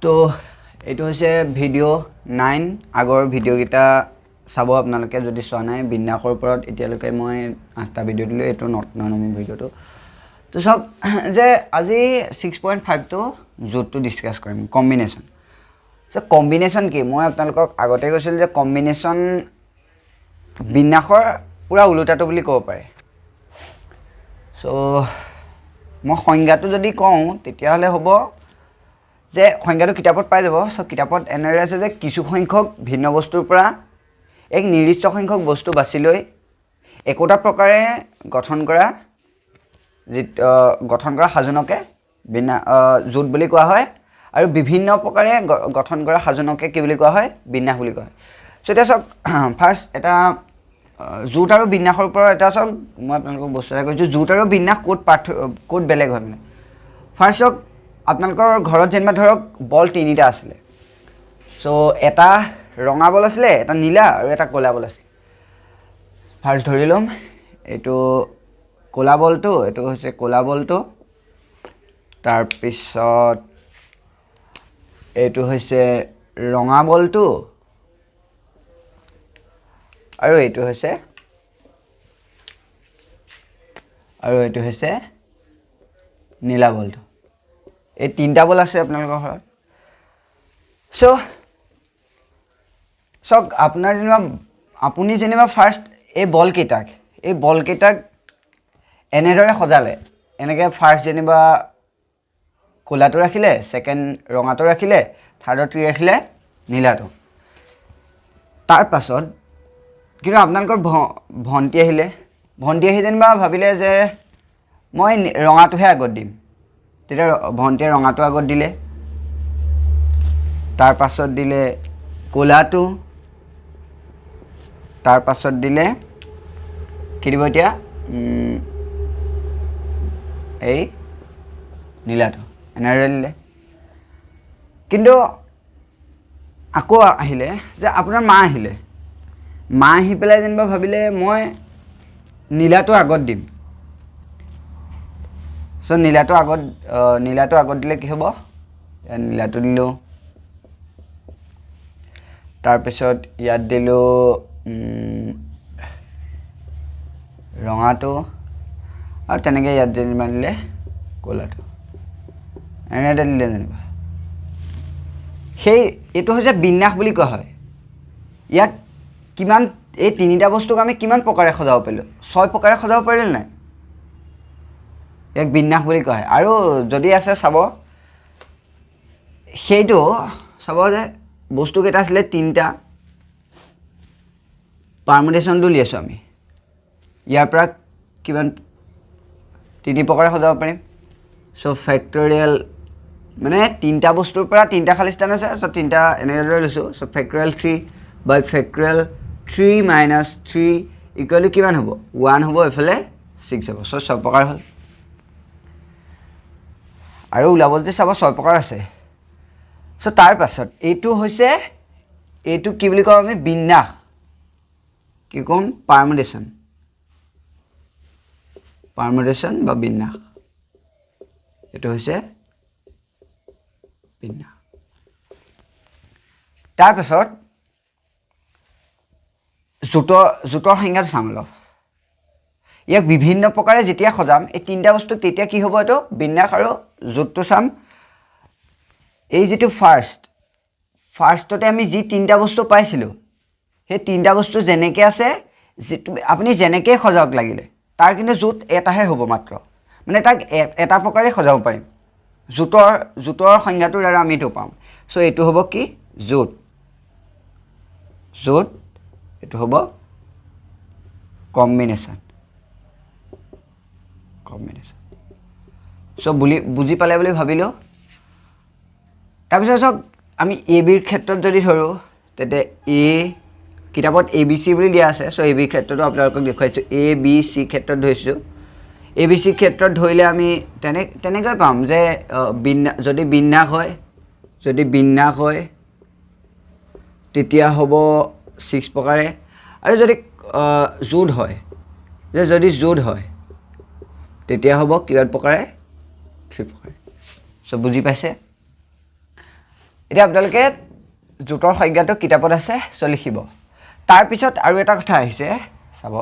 তো এইটো হৈছে ভিডিঅ' 9 আগৰ ভিডিঅ'কেইটা চাব আপোনালোকে যদি চোৱা নাই বিন্যাসৰ ওপৰত এতিয়ালৈকে মই 8টা ভিডিঅ' দিলোঁ এইটো 9 নম্বৰ ভিডিঅ'টো তো সব যে আজি 6.5 টো জুটটো ডিসকাস কৰিম কম্বিনেশন সো কম্বিনেশন কি মই আপোনালোকক আগতে কৈছিল যে কম্বিনেশন বিন্যাসৰ পুৰা উলটাটো বুলি ক'ব পাৰে সো মই সংজ্ঞাটো যদি কওঁ তেতিয়া হলে হ'ব যে সংজ্ঞাটো কিতাপত পাই যাব সো কিতাপত এনেৰে আছে যে কিছু সংখ্যক ভিন্ন বস্তুৰ পৰা এক নিৰ্দিষ্ট সংখ্যক বস্তু বাছি লৈ একোটা প্ৰকাৰে গঠন কৰা সাজনকে জোট বুলি কোৱা হয় আৰু বিভিন্ন প্ৰকাৰে গঠন কৰা সাজনকে কি বুলি কোৱা হয় বিন্যাস বুলি কোৱা হয় সো এটা সক ফাৰ্স্ট এটা জোট আৰু বিন্যাসৰ ওপৰত এটা সক মই আপোনালোকক বস্তু এটা কৈছো জোট আৰু বিন্যাস কোড বেলেগ হয় মানে ফাৰ্স্ট সক আপোনালোকৰ ঘৰত যেনিবা ধৰক বল তিনিটা আছিল সো এটা ৰঙা বল আছিল এটা নীলা আৰু এটা ক'লা বল আছিল ফাৰ্স্ট ধৰি লম এটো ক'লা বলটো এটো হৈছে ক'লা বলটো তাৰ পিছত এটো হৈছে ৰঙা বলটো আৰু এটো হৈছে নীলা বলটো এই তিনটা বল আছে আপোনালোকৰ ঘৰত সো আপোনাৰ আপুনি যেনিবা ফাৰ্স্ট এই বল কেইটাক এনেদৰে সজালে এনেকে ফাৰ্স্ট যেনিবা ক'লাটো ৰাখিলে সেকেন্ড ৰঙাটো ৰাখিলে থাৰ্ডত ৰাখিলে নীলাটো তাৰ পাছত কিন্তু আপোনালোকৰ ভন্টি আহি যেনিবা ভাবিলে যে মই ৰঙাটোহে আগত দিম তেতিয়া ভন্টিয়ে ৰঙাটো আগত দিলে তাৰ পাছত দিলে ক'লাটো তাৰ পাছত দিলে কি দিব এতিয়া এই নীলাটো এনেৰে দিলে কিন্তু আকৌ আহিলে যে আপোনাৰ মা আহি পেলাই যেনিবা ভাবিলে মই নীলাটো আগত দিম সো নীলাটো আগত দিলে কি হ'ব নীলাটো দিলো তাৰ পিছত ইয়াত দিলো ৰঙাটো আৰু তেনেকৈ ইয়াত যেনিবা দিলে ক'লাটো এনেদৰে দিলে যেনিবা সেই এইটো হৈছে বিন্যাস বুলি কোৱা হয় ইয়াত কিমান এই তিনিটা বস্তুক আমি কিমান প্ৰকাৰে সজাব পাৰিলো 6 প্ৰকাৰে সজাব পাৰিল নাই এক বিন্যাস বুলি কোৱা হয় আৰু যদি আছে চাব সেইটো চাব যে বস্তু কেইটা আছিল তিনটা পাৰমুটেশন টো লিয়াছো আমি ইয়াৰ পৰা কিমান তিনি প্ৰকাৰে সজাব পাৰিম সো ফেক্টৰিয়েল মানে তিনটা বস্তুৰ পৰা তিনটা খালি স্থান আছে সো তিনটা এনেদৰে লৈছো so factorial 3 by factorial 3 minus 3 equal to কিমান হ'ব 1 হ'ব এফালে 6 হ'ব সো 6 প্ৰকাৰ হ'ল আৰু ওলাব যে চাব 6 প্ৰকাৰ আছে সো তাৰ পাছত এইটো কি বুলি কওঁ আমি বিন্যাস কি কম পাৰমুটেশন বা বিন্যাস এটো হৈছে বিন্যাস তাৰ পাছত জোটৰ সংজ্ঞাটো চাম লওক ইয়াক বিভিন্ন প্ৰকাৰে যেতিয়া সজাম এই তিনটা বস্তু তেতিয়া কি হ'ব এটো বিন্যাস আৰু জোটটো চাম এই যেটো ফাৰ্ষ্টতে আমি যি তিনটা বস্তু পাইছিলো সেই তিনটা বস্তু যেনেকৈ আছে আপুনি যেনেকৈ সজাওক লাগিলে তাৰ কিন্তু জোট এটাহে হ'ব মাত্ৰ মানে তাক এটা প্ৰকাৰে সজাব পাৰিম জোটৰ সংজ্ঞাটোৰ দ্বাৰা আমি এটো পাম সো এটো হ'ব কি জোট এটো হ'ব কম্বিনেশন সো বুজি পালে বুলি ভাবিলো তাৰ পিছত আমি এ বিৰ ক্ষেত্ৰত যদি ধৰো তেতে এ কিতাপত এ বি সি বুলি দিয়া আছে সো এ বি ক্ষেত্ৰটো আপোনালোকক দেখাইছো এ বি সি ক্ষেত্ৰত ধৰিছো এ বি সি ক্ষেত্ৰত ধৰিলে আমি তেনেকৈ পাম যে যদি বিন্যাস হয় তেতিয়া হ'ব 6 প্ৰকাৰে আৰু যদি জোট হয় তেতিয়া হ'ব কিমান প্ৰকাৰে 3 প্ৰকাৰে সো বুজি পাইছে এতিয়া আপোনালোকে জোঁটৰ সংজ্ঞাটো কিতাপত আছে চ' লিখিব তাৰপিছত আৰু এটা কথা আহিছে চাব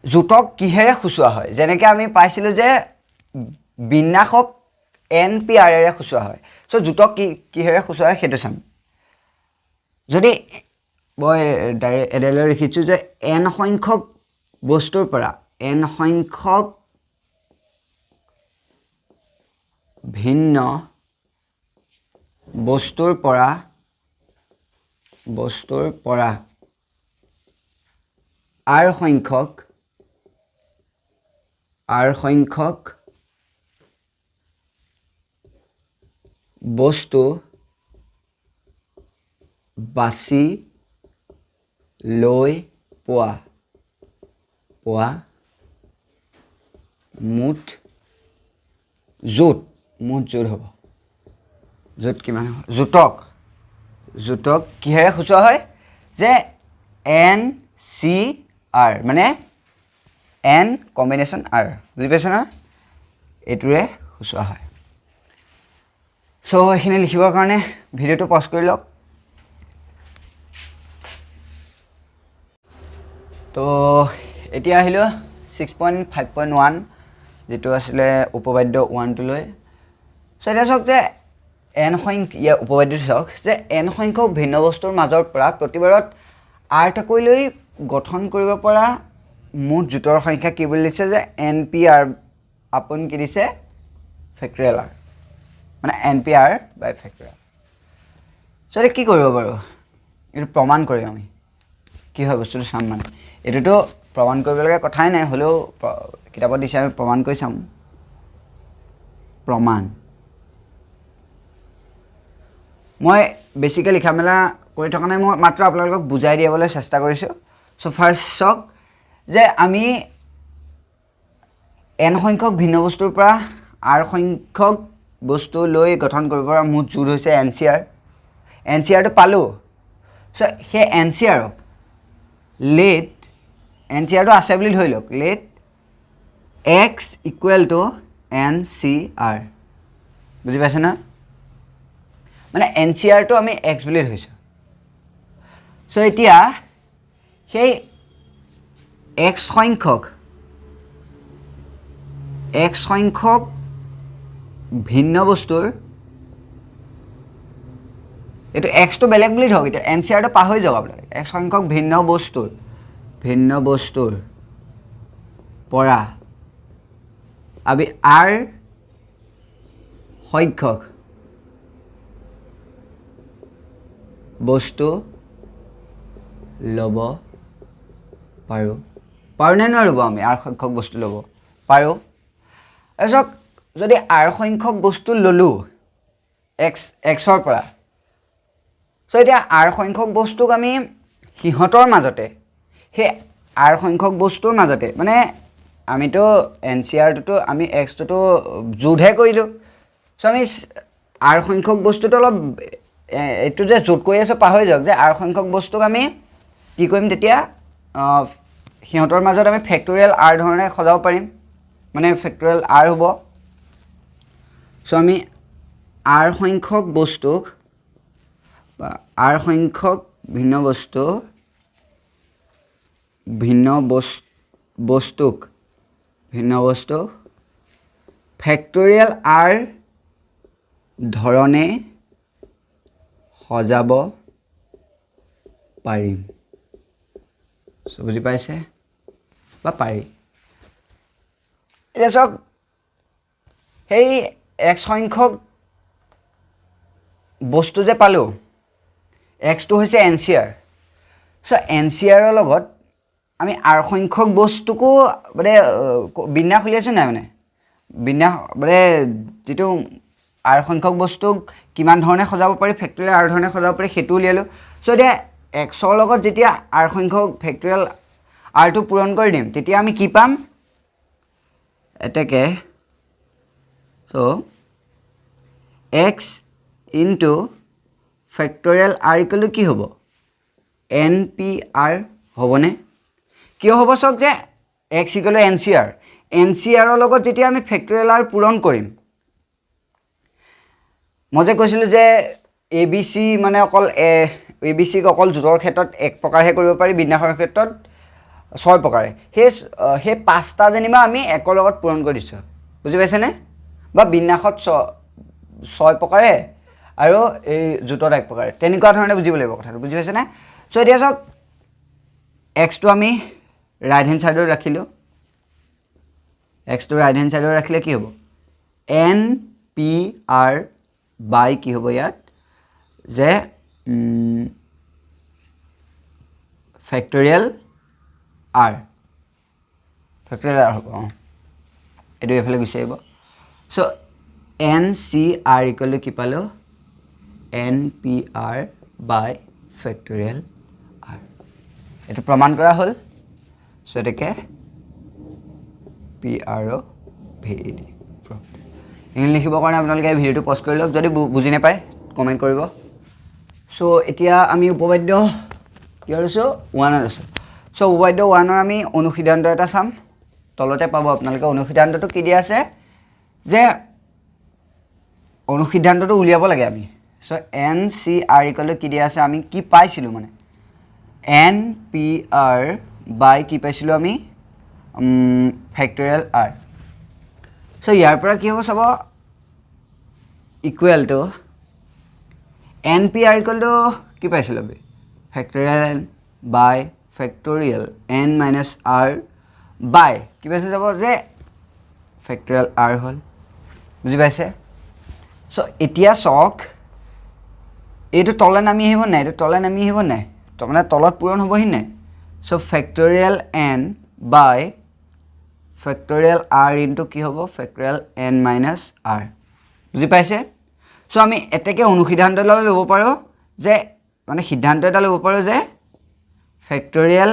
জোঁটক কিহেৰে সূচোৱা হয় যেনেকৈ আমি পাইছিলোঁ যে বিন্যাসক NPR এৰে সূচোৱা হয় চ' জোঁটক কিহেৰে সূচোৱা হয় সেইটো চাম যদি মই এডালৈ লিখিছোঁ যে n সংখ্যক বস্তুৰ পৰা n সংখ্যক ভিন্ন বস্তুৰ পৰা r সংখ্যক বস্তু বাছি লৈ পোৱা মুঠ জোঁট হ'ব জোঁট কিমান হ'ব জোঁটক কিহেৰে সূচোৱা হয় যে NCR মানে N কম্বিনেশ্যন R বুজি পাইছে না এইটোৰে সূচোৱা হয় চ' এইখিনি লিখিবৰ কাৰণে ভিডিঅ'টো পজ কৰি লওক তো এতিয়া আহিলোঁ 6.5.1 যেটো আছিলে উপবাদ্য 1 লৈ চ' এতিয়া চাওক যে n সংখ্যক উপবাদ্যটো চাওক যে n সংখ্যক ভিন্ন বস্তুৰ মাজৰ পৰা প্ৰতিবাৰত r টাকৈ লৈ গঠন কৰিব পৰা মুঠ জোঁটৰ সংখ্যা কি বুলি দিছে যে NPR আপোন কি দিছে ফেক্টৰিয়েল r মানে NPR বাই ফেক্টৰিয়েল চ' এতিয়া কি কৰিব বাৰু এইটো প্ৰমাণ কৰিম আমি কি হয় বস্তুটো চাম মানে এইটোতো প্ৰমাণ কৰিবলগীয়া কথাই নাই হ'লেও কিতাপত দিছে আমি প্ৰমাণ কৰি চাম প্ৰমাণ মই বেছিকৈ লিখা মেলা কৰি থকা নাই মই মাত্ৰ আপোনালোকক বুজাই দিবলৈ চেষ্টা কৰিছোঁ চ' ফাৰ্ষ্ট চাওক যে আমি n সংখ্যক ভিন্ন বস্তুৰ পৰা r সংখ্যক বস্তু লৈ গঠন কৰিব পৰা মুঠ জোঁট হৈছে NCRটো পালোঁ চ' সেই NCRক লেট NCRটো আছে বুলি ধৰি লওক let x equal to NCR বুজি পাইছে না মানে NCRটো আমি x বুলি ধৰিছোঁ চ' এতিয়া সেই x সংখ্যক ভিন্ন বস্তুৰ এইটো xটো বেলেগ বুলি ধৰক এতিয়া NCRটো পাহৰি যাওক আপোনালোকে x সংখ্যক ভিন্ন বস্তুৰ পৰা আমি r সংখ্যক বস্তু ল'ব পাৰোঁ নে নোৱাৰোঁ আমি r সংখ্যক বস্তু ল'ব পাৰোঁ তাৰপিছত যদি r সংখ্যক বস্তু ল'লোঁ xৰ পৰা চ' এতিয়া r সংখ্যক বস্তুক আমি সিহঁতৰ মাজতে সেই r সংখ্যক বস্তুৰ মাজতে মানে আমিতো NCRটোতো আমি xটোতো জোঁটহে কৰিলোঁ চ' আমি r সংখ্যক বস্তুটো অলপ এইটো যে জোঁট কৰি আছোঁ পাহৰি যাওক যে r সংখ্যক বস্তুক আমি কি কৰিম তেতিয়া সিহঁতৰ মাজত আমি ফেক্টৰিয়েল r ধৰণে সজাব পাৰিম মানে ফেক্টৰিয়েল r হ'ব চ' আমি r সংখ্যক বস্তুক বা r সংখ্যক ভিন্ন বস্তুক ফেক্টৰিয়েল r ধৰণে সজাব পাৰিম বুজি পাইছে বা পাৰি এতিয়া চাওক সেই x সংখ্যক বস্তু যে পালোঁ xটো হৈছে NCR চ' NCRৰ লগত আমি r সংখ্যক বস্তুকো মানে বিন্যাস উলিয়াইছোঁ নাই মানে বিন্যাস মানে যিটো r সংখ্যক বস্তুক কিমান ধৰণে সজাব পাৰি ফেক্টৰিয়েল r ধৰণে সজাব পাৰি সেইটো উলিয়ালোঁ চ' এতিয়া xৰ লগত যেতিয়া r সংখ্যক ফেক্টৰিয়েল rটো পূৰণ কৰি দিম তেতিয়া আমি কি পাম এতেকে চ' x into factorial r equal to কি হ'ব NPR হ'বনে কিয় হ'ব চাওক যে x ইকুৱেল টু NCRৰ লগত যেতিয়া আমি ফেক্টৰিয়েল r পূৰণ কৰিম মই যে কৈছিলোঁ যে ABC মানে অকল ABCক অকল জোঁটৰ ক্ষেত্ৰত এক প্ৰকাৰহে কৰিব পাৰি, বিন্যাসৰ ক্ষেত্ৰত 6 প্ৰকাৰে। সেই 5টা যেনিবা আমি একৰ লগত পূৰণ কৰি দিছোঁ, বুজি পাইছেনে? বা বিন্যাসত 6 প্ৰকাৰে আৰু এই জোঁটত 1 প্ৰকাৰে, তেনেকুৱা ধৰণে বুজিব লাগিব কথাটো, বুজি পাইছেনে? চ' এতিয়া চাওক এক্সটো আমি ৰাইট হেণ্ড ছাইডত ৰাখিলোঁ, এক্সটো ৰাইট হেণ্ড ছাইডত ৰাখিলে কি হ'ব? NPR বাই কি হ'ব ইয়াত যে ফেক্টৰিয়েল R হ'ব, এইটো এইফালে গুচি আহিব। চ' NCR ইকুৱেল টু কি পালোঁ? NPR বাই ফেক্টৰিয়েল R, এইটো প্ৰমাণ কৰা হ'ল। চ' এতেকে PRO VED এইখিনি লিখিবৰ কাৰণে আপোনালোকে ভিডিঅ'টো পজ কৰি লওক, যদি বুজি নাপায় কমেণ্ট কৰিব। চ' এতিয়া আমি উপবাদ্য কিহত আছোঁ? 1ত আছোঁ। চ' উপবাদ্য 1ৰ আমি অনুসিদ্ধান্ত এটা চাম, তলতে পাব আপোনালোকে। অনুসিদ্ধান্তটো কি দিয়া আছে যে অনুসিদ্ধান্তটো উলিয়াব লাগে আমি। চ' NCR ইকুৱেল টু কি দিয়া আছে, আমি কি পাইছিলোঁ মানে NPR বাই কি পাইছিলোঁ আমি? Factorial R। চ' ইয়াৰ পৰা কি হ'ব চাব, equal to NPR equal to কি পাইছিলোঁ আমি? Factorial N by factorial N minus R বাই কি পাইছে যাব যে ফেক্টৰিয়েল R হ'ল, বুজি পাইছে? চ' এতিয়া চাওক এইটো তলে নামি আহিব নাই? এইটো তলে নামি আহিব নাই? মানে তলত পূৰণ হ'বহি নাই? চ' factorial N by factorial R into কি হ'ব? ফেক্টৰিয়েল N মাইনাছ R, বুজি পাইছে? চ' আমি এতেকে অনুসিদ্ধান্ত এটা ল'ব পাৰোঁ যে মানে সিদ্ধান্ত এটা ল'ব পাৰোঁ যে factorial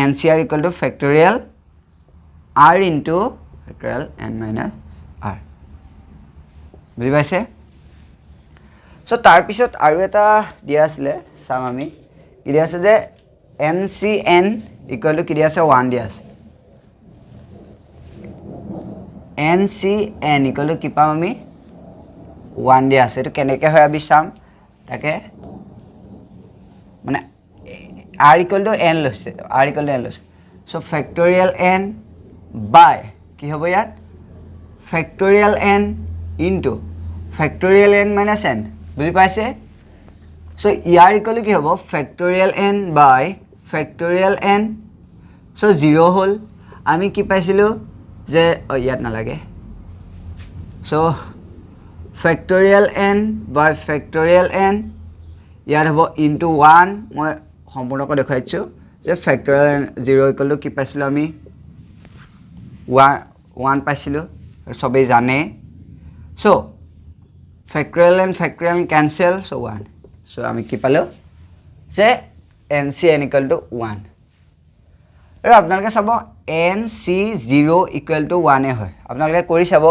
NCR equal to factorial R into factorial N minus R, বুজি পাইছে? চ' তাৰপিছত আৰু এটা দিয়া আছিলে, চাম আমি কি দিয়া আছে যে NCN ইকুৱেল টু কি দিয়া আছে? 1 দিয়া আছে। NCN ইকুৱেল টু কি পাম আমি? 1 দিয়া আছে। এইটো কেনেকৈ হয় আমি চাম, তাকে মানে R ইকুৱেল টু N লৈছে, R ইকুৱেল টু N লৈছে। চ' ফেক্টৰিয়েল N বাই কি হ'ব ইয়াত? Factorial N into factorial N minus N, বুজি পাইছে? চ' ইয়াৰ ইকুৱেল টু কি হ'ব? Factorial N by factorial N। চ' 0 হ'ল। আমি কি পাইছিলোঁ যে ইয়াত নালাগে। চ' factorial N by factorial N ইয়াত হ'ব ইনটু 1। মই সম্পূৰ্ণকৈ দেখুৱাই দিছোঁ যে ফেক্টৰিয়েল 0 ইকুৱেল টু কি পাইছিলোঁ আমি? 1 পাইছিলোঁ, চবেই জানে। চ' ফেক্টৰিয়েল N কেঞ্চেল, চ' 1। চ' আমি কি পালোঁ যে NCN ইকুৱেল টু 1। আৰু আপোনালোকে চাব NC0 ইকুৱেল টু 1 হয়। আপোনালোকে কৰি চাব,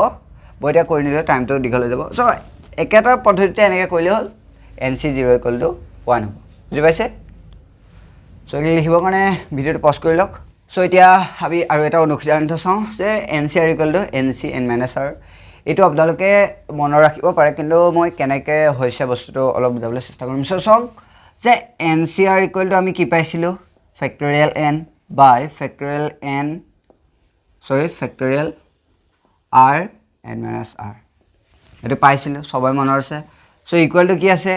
মই এতিয়া কৰি নিদিলে টাইমটো দীঘল হৈ যাব। চ' একেটা পদ্ধতিতে এনেকৈ কৰিলে হ'ল NC0 ইকুৱেল টু 1 হ'ব, বুজি পাইছে? চ' এইখিনি লিখিবৰ কাৰণে ভিডিঅ'টো পজ কৰি লওক। চ' এতিয়া আমি আৰু এটা অনুসিদ্ধান্ত চাওঁ যে NCR equal to NCN minus R। এইটো আপোনালোকে মনত ৰাখিব পাৰে, কিন্তু মই কেনেকৈ হৈছে বস্তুটো অলপ বুজাবলৈ চেষ্টা কৰিম। চ' চাওক যে NCR ইকুৱেল টু আমি কি পাইছিলোঁ? Factorial N by factorial factorial R N minus R, এইটো পাইছিলোঁ, সবাই মনত আছে। চ' ইকুৱেল টু কি আছে?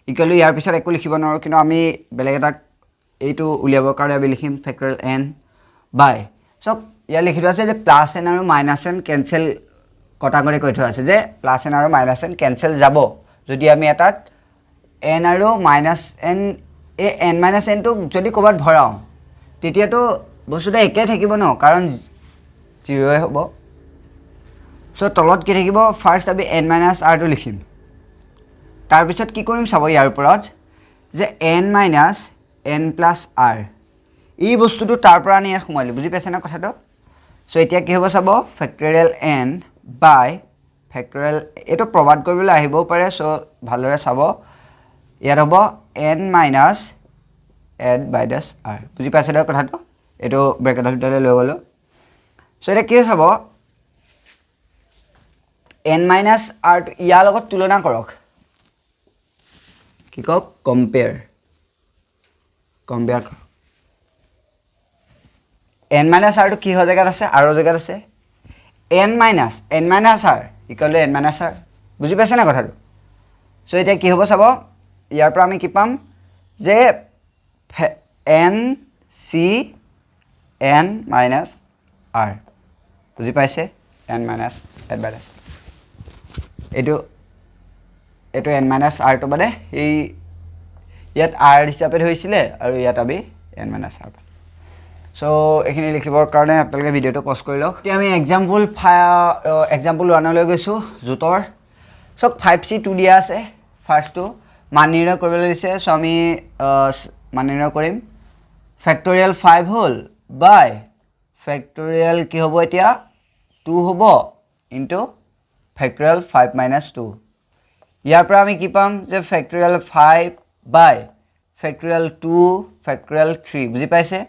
ইকুৱেল টু ইয়াৰ পিছত একো লিখিব নোৱাৰোঁ, কিন্তু আমি বেলেগ এটাক এইটো উলিয়াবৰ কাৰণে আমি লিখিম ফেক্টৰিয়েল N বাই। চাওক ইয়াত লিখি থোৱা আছে যে প্লাছ N আৰু মাইনাছ N কেঞ্চেল কটাকটি কৈ থোৱা আছে যে প্লাছ N আৰু মাইনাছ N কেঞ্চেল যাব যদি আমি এটাত N আৰু মাইনাছ N, এই N মাইনাছ Nটোক যদি ক'ৰবাত ভৰাওঁ তেতিয়াতো বস্তুটো একেই থাকিব ন, কাৰণ 0 হ'ব। চ' তলত কি থাকিব? ফাৰ্ষ্ট আমি N মাইনাছ Rটো লিখিম, তাৰপিছত কি কৰিম চাব ইয়াৰ ওপৰত যে N minus N plus R, এই বস্তুটো তাৰ পৰা আনি ইয়াত সোমালোঁ, বুজি পাইছে না কথাটো? চ' এতিয়া কি হ'ব চাব ফেক্টৰিয়েল N বাই ফেক্টৰিয়েল, এইটো প্ৰবাদ কৰিবলৈ আহিবও পাৰে, চ' ভালদৰে চাব। ইয়াত হ'ব N minus N minus R, বুজি পাইছে ন কথাটো? এইটো ব্ৰেকেটৰ ভিতৰলৈ লৈ গ'লোঁ। চ' এতিয়া কি চাব n minus r ইয়াৰ লগত তুলনা কৰক কি কওক কম্পেয়াৰ n minus r টো কি হয় জায়গাত আছে r জায়গাত আছে n minus r equal to n minus r বুজি পাইছে না কথাটো সো এটা কি হ'ব চাব ইয়াৰ পৰা আমি কি পাম যে n c n minus r বুজি পাইছে n minus n minus এটো n minus r টো বাদে এই ইয়াত r হিচাপে হৈছিলে আৰু ইয়াত আমি n minus r সো এখিনি লিখিবৰ কাৰণে আপোনালোকে ভিডিওটো পজ কৰি লওক এতিয়া আমি এক্সাম্পল 1 লৈ গৈছো জুটৰ সো 5c 2 দিয়া আছে ফাৰ্স্টটো মান নিৰ্ণয় কৰিবলৈ দিছে সো আমি মান নিৰ্ণয় কৰিম ফেক্টৰিয়েল 5 হল বাই ফেক্টৰিয়েল কি হ'ব এতিয়া 2 হ'ব ইনটু ফেক্টৰিয়েল 5 minus 2 ইয়াৰ পৰা আমি কি পাম যে ফেক্টৰিয়েল 5 বাই ফেক্টৰিয়েল 2 ফেক্টৰিয়েল 3 বুজি পাইছে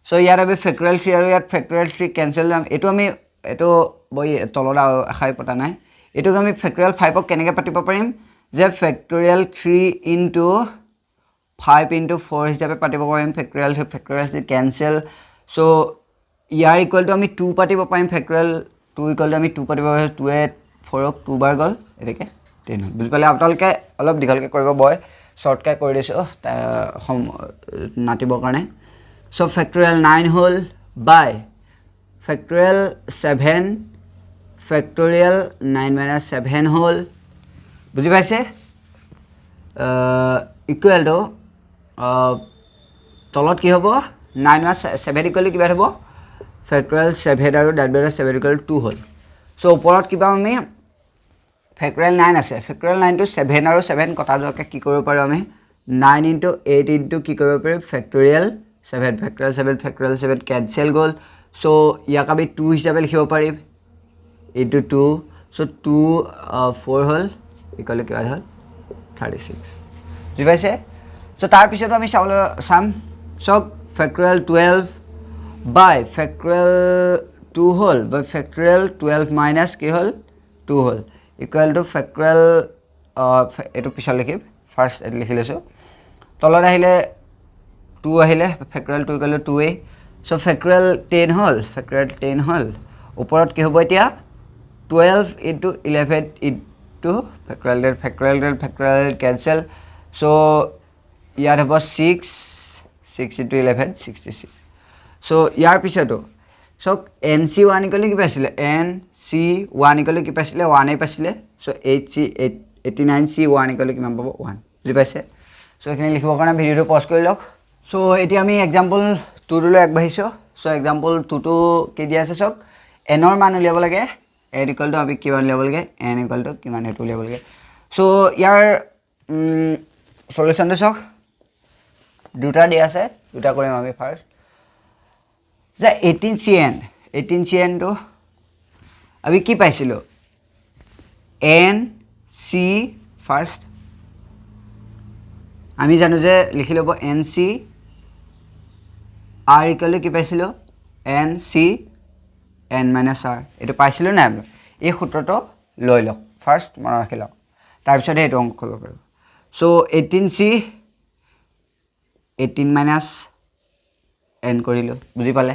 সো ইয়াৰ আমি ফেক্টৰিয়েল 3 আৰু ইয়াত ফেক্টৰিয়েল 3 কেনসেল এটো আমি এটো বই তলত আখাই পতা নাই এটোক আমি ফেক্টৰিয়েল 5 ক কেনেকৈ পাতিব পাৰিম যে ফেক্টৰিয়েল 3 ইনটু 5 ইনটু 4 হিচাপে পাতিব পাৰিম factorial 3 cancel so year equal to আমি 2 পাতিব পাৰিম ফেক্টৰিয়েল 2 ইকুৱেল টু আমি 2 পাতিব পাৰিম 2 এ 4 ক 2 বাৰ গল এটাকে 10 বুজি পালে আপোনালোকে অলপ দীঘলকে কৰিব বয় শৰ্টকাট কৰি দিছো নাটিবৰ কাৰণে সো ফেক্টৰিয়েল 9 হল বাই ফেক্টৰিয়েল 7 ফেক্টৰিয়েল 9 minus 7 হল বুজি পাইছে ইকুৱেল টু তলত কি হ'ব 9 minus 7 ইকুৱেল টু কিবা হ'ব ফেক্টৰিয়েল 7 আৰু W 7 equal to 2 hall so ওপৰত কিবা আমি ফেক্টৰিয়েল 9 আছে ফেক্টৰিয়েল 9 টু 7 আৰু 7 কটা যোৱাকে কি কৰিব পাৰো আমি 9 ইনটু 8 ইনটু কি কৰিব পাৰো ফেক্টৰিয়েল 7 কেনসেল গল সো ইয়াক আমি 2 হিচাপে লিখিব পাৰিম into 2 so 2 4 hall equal to কিমান হল 36 বুজি পাইছে সো তাৰ পিছত আমি সাম সো ফেক্টৰিয়েল 12 বাই ফেক্টৰিয়েল 2 হল বাই ফেক্টৰিয়েল 12 মাইনাস কি হল 2 হল ইকুৱেল টু ফেক্টৰিয়েল এটো পিছত লিখিম ফাৰ্স্ট এটো লিখি লৈছো তলত আহিলে 2 আহিলে factorial 2 equal two 2a so factorial 10 হল ওপৰত কি হ'ব এতিয়া 12 into 11 into factorial cancel so ইয়াত হ'ব 6 ইনটু 11 66 সো ইয়াৰ পিছতো সো nc1 ইকুৱেল কি পাইছিলে nc1 ইকুৱেল কি পাইছিলে 1 এ পাইছিলে সো 89c1 ইকুৱেল কিমান পাব 1 বুজি পাইছে সো এখিনি লিখিবৰ কাৰণে ভিডিওটো পজ কৰি লওক সো এতিয়া আমি এক্সাম্পল 2 লৈ আগবাঢ়িছো সো এক্সাম্পল 2 টো কি দিয়া আছে সক n ৰ মান উলিয়াব লাগে n ইকুৱেল টু আমি কিমান উলিয়াব লাগে n ইকুৱেল টু কিমান হেতু উলিয়াব লাগে সো ইয়াৰ সলিউশনটো সক দুটা দিয়া আছে দুটা কৰিম আমি ফাৰ্স্ট যে 18cn টো আমি কি পাইছিলো n c ফাৰ্স্ট আমি জানো যে লিখি লব nc r ইকুৱেল কি পাইছিলো nc n minus r এটো পাইছিলো না আমি এই সূত্ৰটো লৈ লওক ফাৰ্স্ট মনত ৰাখি লওক তাৰ পিছত এটো অংক কৰিব পাৰো সো 18c 18 minus n কৰিলো বুজি পালে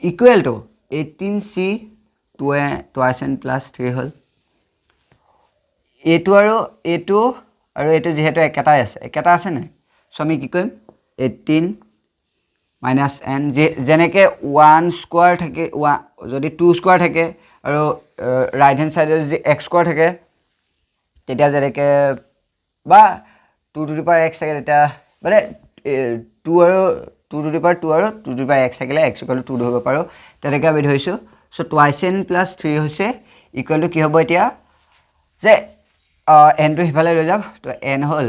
equal to 18c 2 n plus 3 হল এটো আৰু এটো যেহেতু একেটা আছে না সো আমি কি কৰিম 18 minus n যেনেকে 1 স্কয়াৰ থাকে যদি 2 স্কয়াৰ থাকে আৰু ৰাইট হ্যান্ড সাইডে যদি x স্কয়াৰ থাকে তেতিয়া যেনেকে বা 2 টু দি পাৱাৰ x থাকে এটা মানে 2 আৰু 2 টু দি পাৱাৰ 2 আৰু 2 টু দি পাৱাৰ x থাকিলে x ইকুৱেল টু 2 ধৰিব পাৰো তেনেকৈ আমি ধৰিছো সো 2n plus 3 হৈছে ইকুৱেল টু কি হ'ব এতিয়া যে n টো হিফালে লৈ যাব তো n হল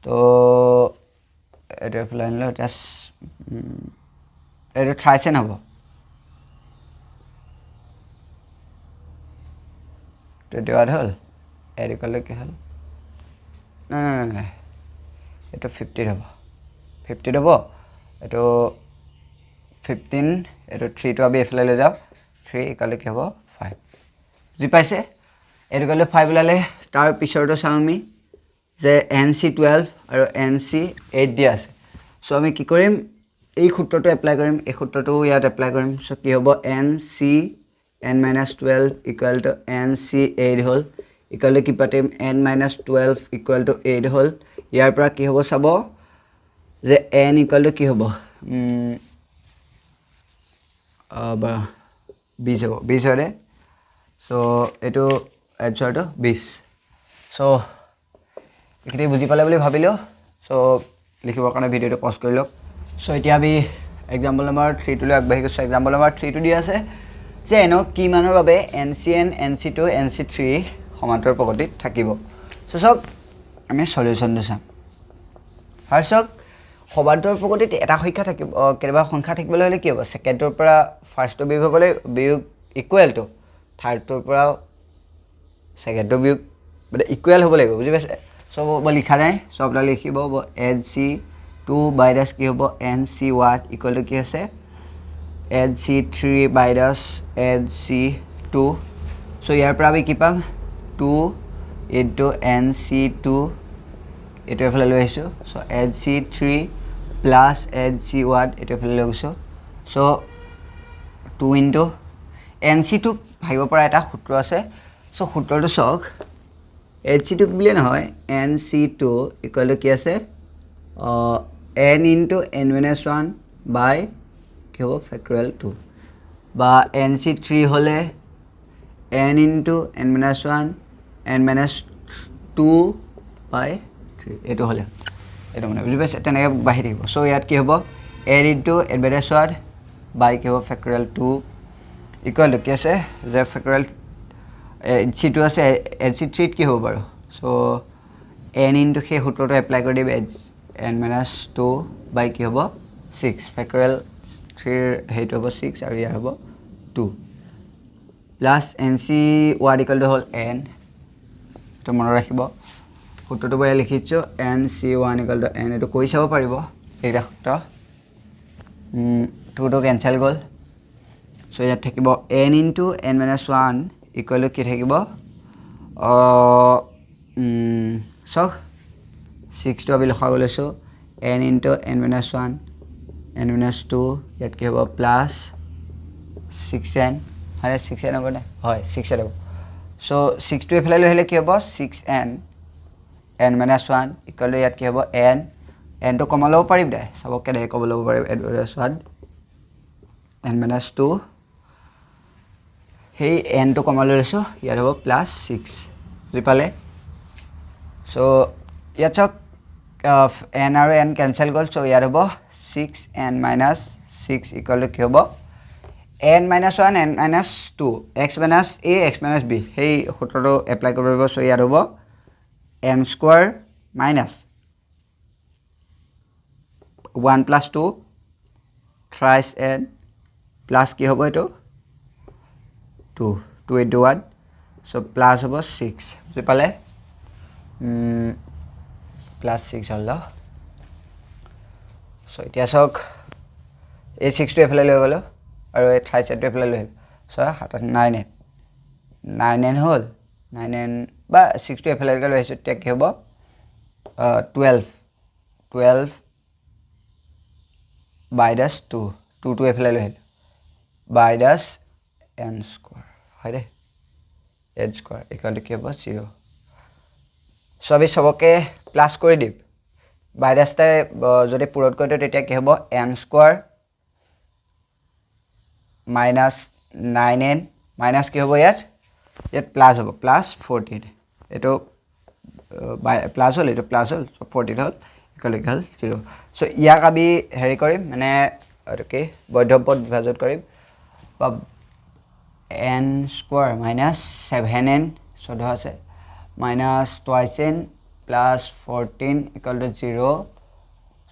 তো এটা প্লান লো এটা ট্ৰাইসেন হ'ব তো ডিভাইড হল এর ইকুয়াল কি হল না এটা 50 হ'ব 50 হ'ব এটো 15 এটো 3 টো আমি এফালে লৈ যাও 3 ইকুয়াল কি হ'ব 5 বুজি পাইছে এইটো ইকুৱেল টু 5 ওলালে তাৰ পিছৰটো চাওঁ আমি যে NC12 আৰু NC8 দিয়া আছে সো আমি কি কৰিম এই সূত্ৰটো এপ্লাই কৰিম এই সূত্ৰটো ইয়াত এপ্লাই কৰিম সো কি হ'ব NCn-12 ইকুৱেল টু NC8 হ'ল ইকুৱেল টু কি পাতিম n-12 ইকুৱেল টু 8 হ'ল ইয়াৰ পৰা কি হ'ব চাব যে n ইকুৱেল টু কি হ'ব 20 হ'ব 20 হয় সো এটো এনসাৰটো 20 সো এখিনি বুজি পালে বুলি ভাবিলো সো লিখিবৰ কাৰণে ভিডিওটো পজ কৰি লওক সো এতিয়া আমি এক্সাম্পল নম্বৰ 3 লৈ আগবাঢ়ি গৈছো এক্সাম্পল নম্বৰ 3 টো দি আছে যে এনৰ কি মানৰ বাবে NCn NC2 NC3 সমান্তৰাল প্ৰগতিত থাকিব সো সক আমি সলিউশনটো চাম ফাৰ্ষ্টক সমান্তৰাল প্ৰগতিত এটা সংখ্যা থাকিব কেনেবা সংখ্যা থাকিবলৈ হলে কি হ'ব সেকেন্ডৰ পৰা ফাৰ্ষ্টৰ বিয়োগ হ'বলৈ বিয়োগ ইকুৱেল টু থাৰ্ডৰ পৰা সেকেন্ডৰ বিয়োগ মানে ইকুৱেল হ'ব লাগিব বুজি পাইছে সো লিখা নাই সো আপোনাক লিখিব NC2 বাইনাস কি হ'ব NC1 ইকুৱেল টু কি আছে NC3 বাইনাস NC2 সো ইয়াৰ পৰা আমি কি পাম 2 into NC2 এটো এফালে লৈ আহিছো সো NC3 plus NC1 এটো এফালে লৈ গৈছো সো 2 into NC2 ভাগিব পৰা এটা সূত্ৰ আছে সো সূত্ৰটো সক NC2 বুলি নহয় NC2 ইকুৱেল টু কি আছে n into n-1 by কি হ'ব ফেক্টৰিয়েল 2 বা NC3 হলে n into n-1 n-2 by 3 এটো হলে এটো মানে বুজি পাইছে তেনেকৈ বাহি থাকিব সো ইয়াত কি হ'ব n into n-1 by কি হ'ব ফেক্টৰিয়েল 2 ইকুৱেল টু কি আছে যে ফেক্টৰিয়েল NC2 আছে NC3 কি হ'ব বাৰু সো n into সেই সূত্ৰটো এপ্লাই কৰি দিব n-2 by কি হ'ব 6 ফেক্টৰিয়েল 3 হেইটো হ'ব 6 আৰু ইয়াৰ হ'ব 2 প্লাস NC1 ইকুৱেল টু হ'ল n তো মনত ৰাখিব সূত্ৰটো বৈ লিখিছো NC1 ইকুৱেল টু n এটো কৈ চাব পাৰিব এইটা সূত্ৰ 2 to কেনসেল গল সো ইয়াত থাকিব n into n-1 equal to কি থাকিব সক 6 to আমি লখা গলৈছো n into n-1 n-2 ইয়াত কি হ'ব প্লাস 6n মানে 6n হ'ব না হয় 6n হ'ব সো 6 to এফালে লৈ হলে কি হ'ব 6n n-1 ইকুৱেল টু ইয়াত কি হ'ব n to কমা লব পাৰিম দে সবকে দে কমা লব পাৰিম n-1 n-2 hey n to কমা লৈছো ইয়াত হ'ব প্লাস 6 বুজি পালে সো ইয়াত চক n আৰু n কেনসেল গল সো ইয়াত হ'ব 6n - 6 ইকুৱেল টু কি হ'ব n-1 n-2 x minus a x minus b হেই সূত্ৰটো এপ্লাই কৰিব লাগিব সো ইয়াত হ'ব n square minus 1 plus 2 thrice n plus কি হ'ব এটো 2 into 1 so plus হ'ব 6 বুজি পালে plus 6 হল so এতিয়া সক এই 6 টো এফালে লৈ গলো আৰু এই thrice টো এফালে লৈ so 9n হল 9n বা 6 টো এফালে লৈ আহিছো তে কি হ'ব 12 minus 2 to এফালে লৈ আহিলো minus n square হয় দে n square ইকুৱেল টু কি হ'ব 0 সো আমি সবকে প্লাস কৰি দিম বাইৰাসতে যদি পূৰণ কৰি দিও তেতিয়া কি হ'ব n square minus 9n minus কি হ'ব ইয়াত প্লাস হ'ব প্লাস 14 এটো প্লাস হল এটো প্লাস হল 14 হল ইকুৱেল 0 সো ইয়াক আমি হেৰি কৰিম মানে আৰু কি বৈধৱ পদ বিভাজন কৰিম বা n square minus 7n 14 আছে minus twice n plus 14 equal to 0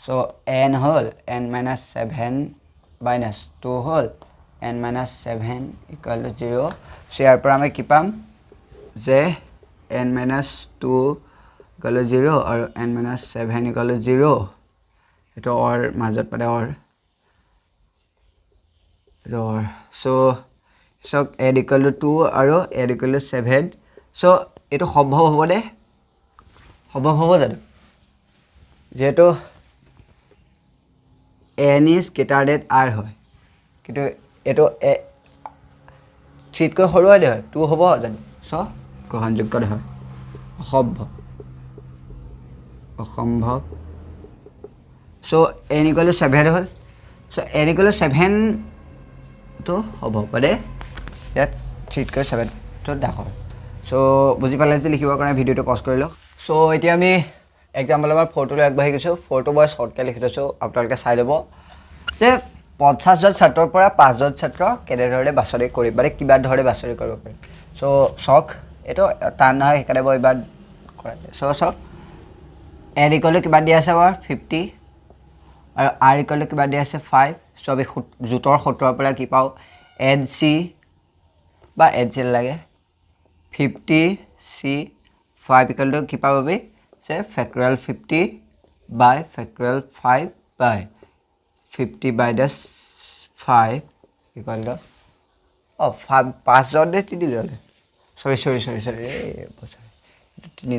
so n whole n minus 7 minus 2 whole n minus 7 equal to 0 so ইয়াৰ পৰা আমি কি পাম যে n minus 2 equal to 0 আৰু n minus 7 equal to 0 এটো or মাজত পালে or so চাওক n = 2 আৰু n = 7 সো এটো সম্ভৱ হ'ব নে সম্ভৱ হ'ব জানো যেটো n is greater than r হয় কিন্তু এটো 3 কৈ সৰু হয় 2 হ'ব জানো সো গ্ৰহণযোগ্য নহয় অসম্ভৱ সো n = 7 হ'ল সো n = 7 তো হ'ব পাৰে ইয়াত 3 কৈ 7 তো ডাঙৰ সো বুজি পালে যে লিখিবৰ কাৰণে ভিডিওটো পজ কৰি লওক সো এতিয়া আমি এক্সাম্পল আমাৰ 4 টো আগবাঢ়ি গৈছো 4 টো মই শৰ্টকে লিখি দিছো আপোনালোকে চাই ল'ব যে 50 জন ছাত্ৰৰ পৰা 5 জন ছাত্ৰ কেনেদৰে বাছনি কৰিব পাৰে কিবা ধৰণে বাছনি কৰিব পাৰে সো শক এটো টান নহয় হেকাৰে মই ইমান কৰা সো শক n = কিবা দিয়া আছে আমাৰ 50 আৰু r = কিবা দিয়া আছে 5 সো আমি জুটৰ সূত্ৰৰ পৰা কি পাও nc বা nc লাগে 50c 5 = কি পাব আমি সে factorial 50 by factorial 5 by 50 minus 5 equal to 5 জন নে 3 জন sorry 3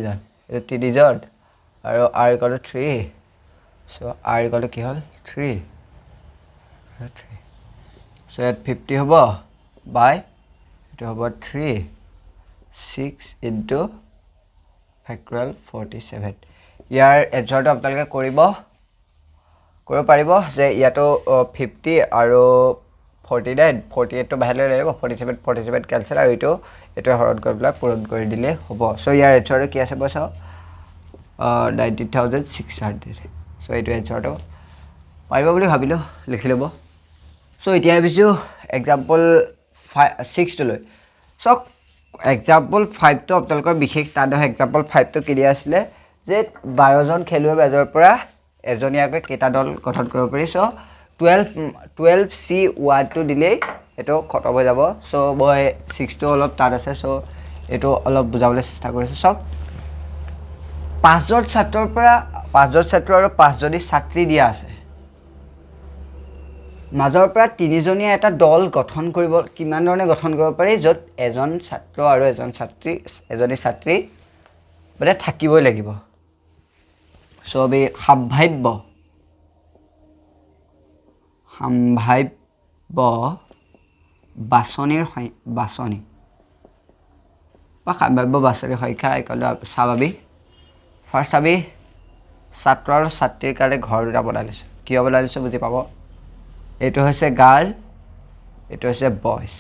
জন এটা 3 জন আৰু r = 3 so r = কি হল 3 so at 50 হ'ব by এটো হ'ব 3 6 into factorial 47 ইয়াৰ এনসাৰটো আপোনালোকে কৰিব পাৰিব যে ইয়াতো 50 আৰু 49 48 টো বাহিৰলৈ লাগিব 47 ক্যান্সেল আৰু এটো হৰণ কৰি পেলাই পূৰণ কৰি দিলে হ'ব সো ইয়াৰ এনসাৰটো কি আছে বসা 90600 সো এটো এনসাৰটো পাৰিব বুলি ভাবিলো লিখি লব সো এতিয়া বিছো এক্সাম্পল 6 টো লৈ সো এক্সাম্পল 5 টো আপোনালোকৰ বিশেষ টান হয় এক্সাম্পল 5 টো কি দিয়া আছিল যে 12 জন খেলুৱৈৰ মাজৰ পৰা এজনীয়াকৈ কেটা দল গঠন কৰিব পাৰি সো 12c1 টো দিলে এটো খতম হৈ যাব সো মই 6 টো অলপ টান আছে সো এটো অলপ বুজাবলৈ চেষ্টা কৰিছো সো 5 জন ছাত্ৰৰ পৰা 5 জন ছাত্ৰ আৰু 5 জনী ছাত্ৰী দিয়া আছে মাজৰ পৰা 3 জনীয়া এটা দল গঠন কৰিব কিমান ধৰণে গঠন কৰিব পাৰি যত এজন ছাত্ৰ আৰু এজনী ছাত্ৰী মানে থাকিবই লাগিব সো আমি সম্ভাব্য বাছনিৰ সংখ্যা স্বাভাৱিক ফাৰ্স্ট আমি ছাত্ৰ আৰু ছাত্ৰীৰ কাৰণে ঘৰ দুটা বনাইছো কিয় বনাইছো বুজি পাব এটো হৈছে গাৰ্ল এটো হৈছে বয়জ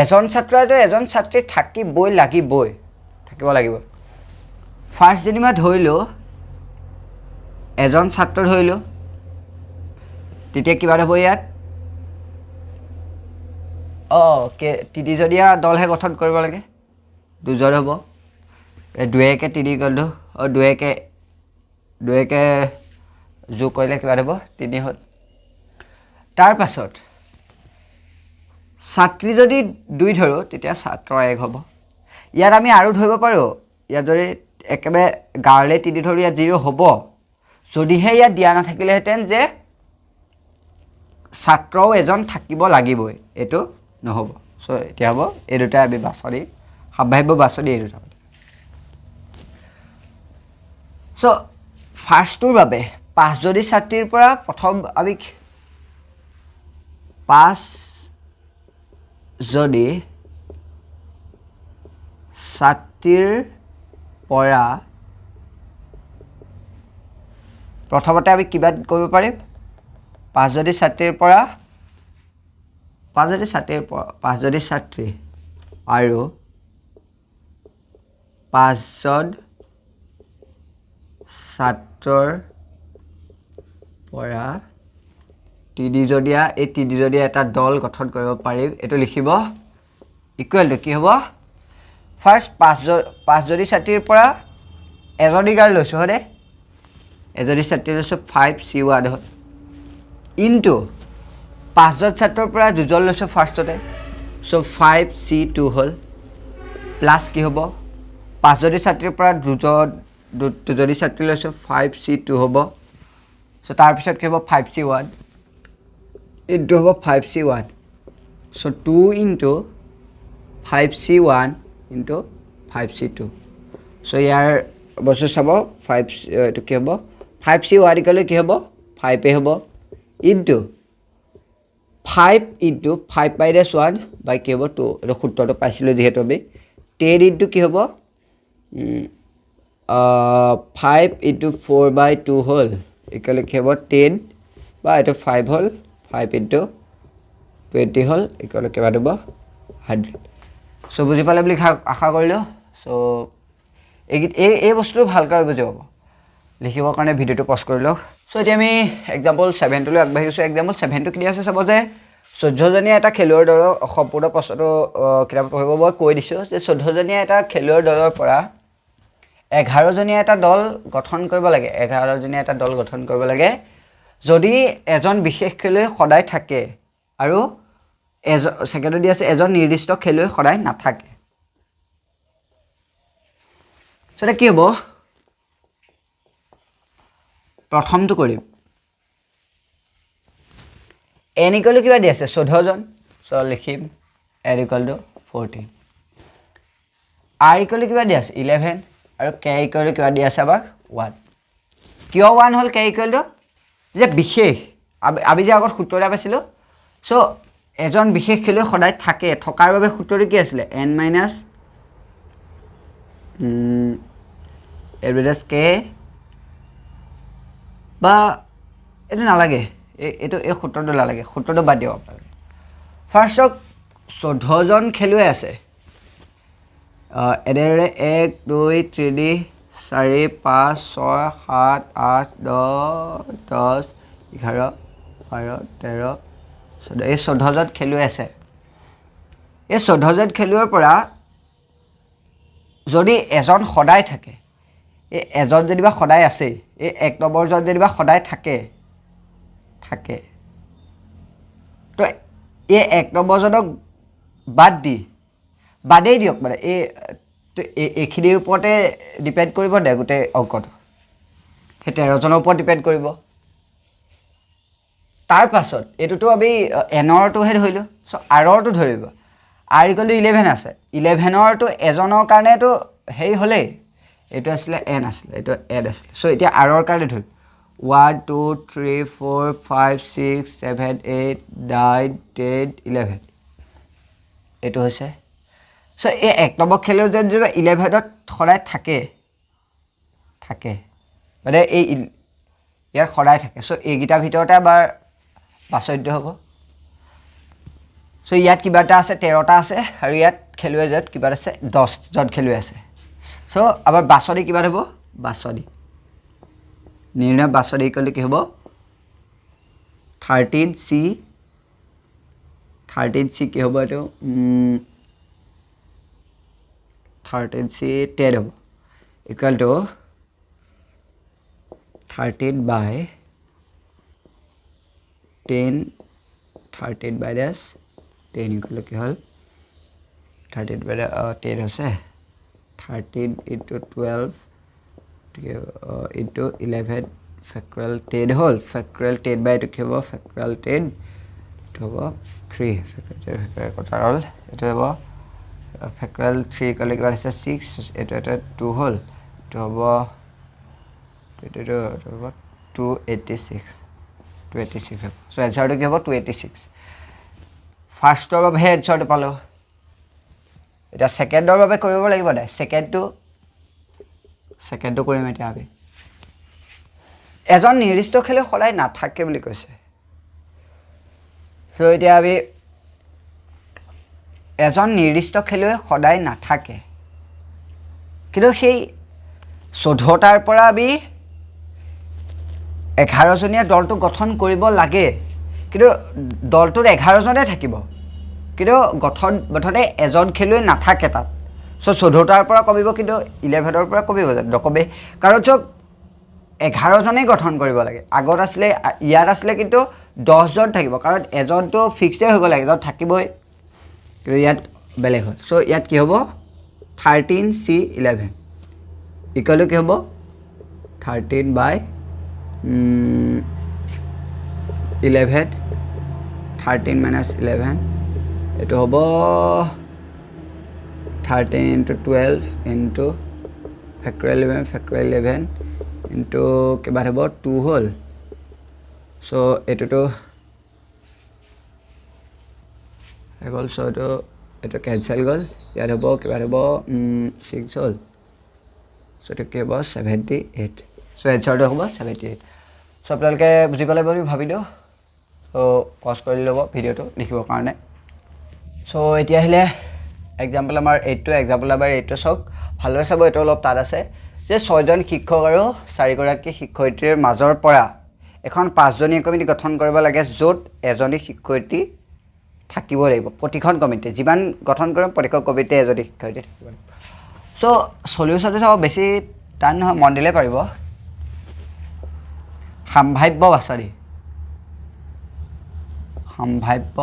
এজন ছাত্ৰ আৰু এজন ছাত্ৰী থাকিব লাগিব ফাৰ্স্ট যেনিবা ধৰিলো এজন ছাত্ৰ ধৰিলো তেতিয়া কিবা হ'ব ইয়াত তিনিজনীয়া দলহে গঠন কৰিব লাগে দুজন হ'ব দুয়েকে 3 গলো দুয়েকে যোগ কৰিলে কিবা হ'ব 3 হ'ল তাৰ পাছত ছাত্ৰী যদি 2 ধৰো তেতিয়া ছাত্ৰ 1 হ'ব ইয়াত আমি আৰু ধৰিব পাৰো ইয়াত যদি একেবাৰে গাৰ্লে 3 ধৰি ইয়াত 0 হ'ব যদিহে ইয়াত দিয়া নাথাকিলে হেতেন যে ছাত্ৰও এজন থাকিব লাগিবই এটো নহব সো এতিয়া হ'ব এই দুটা আমি বাছনি সম্ভাব্য বাছনি এই দুটা সো ফাৰ্স্টৰ বাবে 5 জনী ছাত্ৰীৰ পৰা প্ৰথম আমি 5 জনী ছাত্ৰীৰ পৰা প্ৰথমতে আমি কিবা কৰিব পাৰিম 5 জনী ছাত্ৰীৰ পৰা 5 জনী ছাত্ৰী আৰু 5 জন ছাত্ৰৰ পৰা 3 জনীয়া এই 3 জনীয়া এটা দল গঠন কৰিব পাৰিম এটো লিখিব ইকুৱেল টু কি হ'ব ফাৰ্স্ট 5 জনী ছাত্ৰীৰ পৰা এজনী গাৰ্ল লৈছো হনে এজনী ছাত্ৰী লৈছো 5c1 হ'ল ইনটু 5 জন ছাত্ৰৰ পৰা দুজন লৈছো ফাৰ্স্টতে সো 5c2 হ'ল প্লাস কি হ'ব 5 জনী ছাত্ৰীৰ পৰা দুজনী ছাত্ৰী লৈছো 5c2 হ'ব সো তাৰ পিছত কি হ'ব 5c1 ইনটু হ'ব 5c1 So 2 into 5c1 into 5c2. So ইয়াৰ বস্তু চাব 5 এটো কি হ'ব 5c1 ইকুৱেল কি হ'ব 5 এ হ'ব into 5 into 5 minus 1 by কি হ'ব 2 এটো সূত্ৰটো পাইছিলো যেহেতু আমি 10 into কি হ'ব 5 into 4 by 2 whole ইকুৱেল কি হ'ব 10 বা এটো 5 whole 5 into 20 whole ইকুৱেল কিমান হ'ব 100 সো বুজি পালে বুলি আশা কৰিলো সো এই বস্তুটো ভালকৈ বুজি পাব লিখিবৰ কাৰণে ভিডিওটো পজ কৰি লওক সো এতিয়া আমি এক্সাম্পল 7 টো লৈ আগবাঢ়িছো এক্সাম্পল 7 টো কি আছে চাব যে 14 জনীয়া এটা খেলুৱৈৰ দলৰ সম্পূৰ্ণ প্ৰশ্নটো কিতাপ পঢ়িব মই কৈ দিছো যে 14 জনীয়া এটা খেলুৱৈৰ দলৰ পৰা 11 জনীয়া এটা দল গঠন কৰিব লাগে 11 জনীয়া এটা দল গঠন কৰিব লাগে যদি এজন বিশেষ খেলুৱৈ সদায় থাকে আৰু সেকেন্ডত দি আছে এজন নিৰ্দিষ্ট খেলুৱৈ সদায় নাথাকে সেটা কি হ'ব প্ৰথমটো কৰিম n ইকুৱেল কিবা দি আছে 14 জন সো লিখিম n equal to 14 r equal কিবা দি আছে 11 আৰু k ইকুৱেল কিবা দি আছে আমাক 1 কিয় 1 হল k ইকুৱেল টু যে বিশেষ আমি যে আগত সূত্ৰটা পাইছিলো সো এজন বিশেষ খেলুৱৈ সদায় থাকে থকাৰ বাবে সূত্ৰটো কি আছিল n এভৰেজ k বা এটো নালাগে এটো এই সূত্ৰটো নালাগে সূত্ৰটো বাদ দিও আপোনালোকে ফাৰ্স্ট 14 জন খেলুৱৈ আছে এডেৰে 1 2 3 4 5 6 7 8 10 10 11 12 13 এই 14 জন খেলুৱৈ আছে এই 14 জন খেলুৱৈৰ পৰা যদি এজন সদায় থাকে এই এজন যদিবা সদায় আছে এই এক নম্বৰ জন যদিবা সদায় থাকে তো এই এক নম্বৰ জনক বাদেই দিয়ক মানে এই এখিনিৰ ওপৰতে ডিপেন্ড কৰিব দে গোটে অংকটো হে 13 জনৰ ওপৰত ডিপেন্ড কৰিব তাৰ পাছত এটোটো আমি n ৰটো হে ধৰিলো সো r ৰটো ধৰিব r ইকুৱেল টু 11 আছে 11 ৰটো এজনৰ কাৰণে তো হেই হলে এটো আসলে n আসলে এটো n আসলে সো এতিয়া r ৰ কাৰণে ধৰি 1 2 3 4 5 6 7 8 9 10 11 এটো হৈছে সো এই এক নম্বৰ খেলুৱৈ যদি 11 ত খৰাই থাকে মানে এই ইয়াৰ খৰাই থাকে সো এই গিটা ভিতৰতে আবাৰ বাছদ্য হ'ব সো ইয়াত কিবাটা আছে 13টা আছে আৰু ইয়াত খেলুৱৈ যত কিবা আছে 10 জন খেলুৱৈ আছে সো আবাৰ বাছদি কিবা হ'ব বাছদি নিৰ্ণয় বাছদি ইকুৱেল কি হ'ব 13c কি হ'ব এটো 13c 10 হ'ব equal to 13 by 10 13 minus 10 equal কি হল 13 by 10 আছে 13 into 12 into 11 factorial 10 whole factorial 10 by to give factorial 10 to 3 factorial total it is factorial 3 equal to 6 it is 2 whole to 286 so answer to give 286 first of answer to palo এটা সেকেন্ডৰ বাবে কৰিব লাগিব দে সেকেন্ডটো কৰিম এতিয়া আমি এজন নিৰ্দিষ্ট খেলুৱৈ সদায় নাথাকে বুলি কৈছে সো এতিয়া আমি এজন নিৰ্দিষ্ট খেলুৱৈ সদায় নাথাকে কিন্তু সেই 14 টাৰ পৰা আমি 11 জনীয়া দলটো গঠন কৰিব লাগে কিন্তু দলটোৰ 11 জনে থাকিব কিন্তু গঠনে এজন খেলুৱৈ নাথাকে তাত সো 14 টাৰ পৰা কমিব কিন্তু 11 ৰ পৰা কমিব নকমে কাৰণ চক 11 জনে গঠন কৰিব লাগে আগত আসলে ইয়াৰ আসলে কিন্তু 10 জন থাকিব কাৰণ এজনটো ফিক্সড হৈ গলে এজন থাকিবই কিন্তু ইয়াত বেলেগ হ'ল সো ইয়াত কি হ'ব 13c11 ইকুৱেল কি হ'ব 13 by 11 13 minus 11 এইটো হ'ব 13 into 12 into factorial 11 into কিমান হ'ব 2 হ'ল সো এটোটো গ'ল সো এটো কেনসেল গ'ল ইয়াত হ'ব কিমান হ'ব 6 হ'ল সো এটো কি হ'ব 78 সো এনসাৰটো হ'ব 78 সো আপোনালোকে বুজি পালে বুলি ভাবিলো সো পজ কৰি ল'ব ভিডিওটো লিখিবৰ কাৰণে সো এতিয়া আহিলে এক্সাম্পল আমাৰ 8 টো এক্সাম্পল আমাৰ 8 টো সক ভালদৰে চাব এটো অলপ তাত আছে যে 6 জন শিক্ষক আৰু 4 গৰাকী শিক্ষয়িত্ৰীৰ মাজৰ পৰা এখন 5 জনীয়া কমিটি গঠন কৰিব লাগে য'ত এজনী শিক্ষয়িত্ৰী থাকিব লাগিব প্ৰতিখন কমিটি যিমান গঠন কৰিম প্ৰতিখন কমিটি এজনী শিক্ষয়িত্ৰী থাকিব সো সলিউশনটো চাব বেছি টান নহয় মন দিলে পাৰিব সম্ভাব্য বাছনি সম্ভাব্য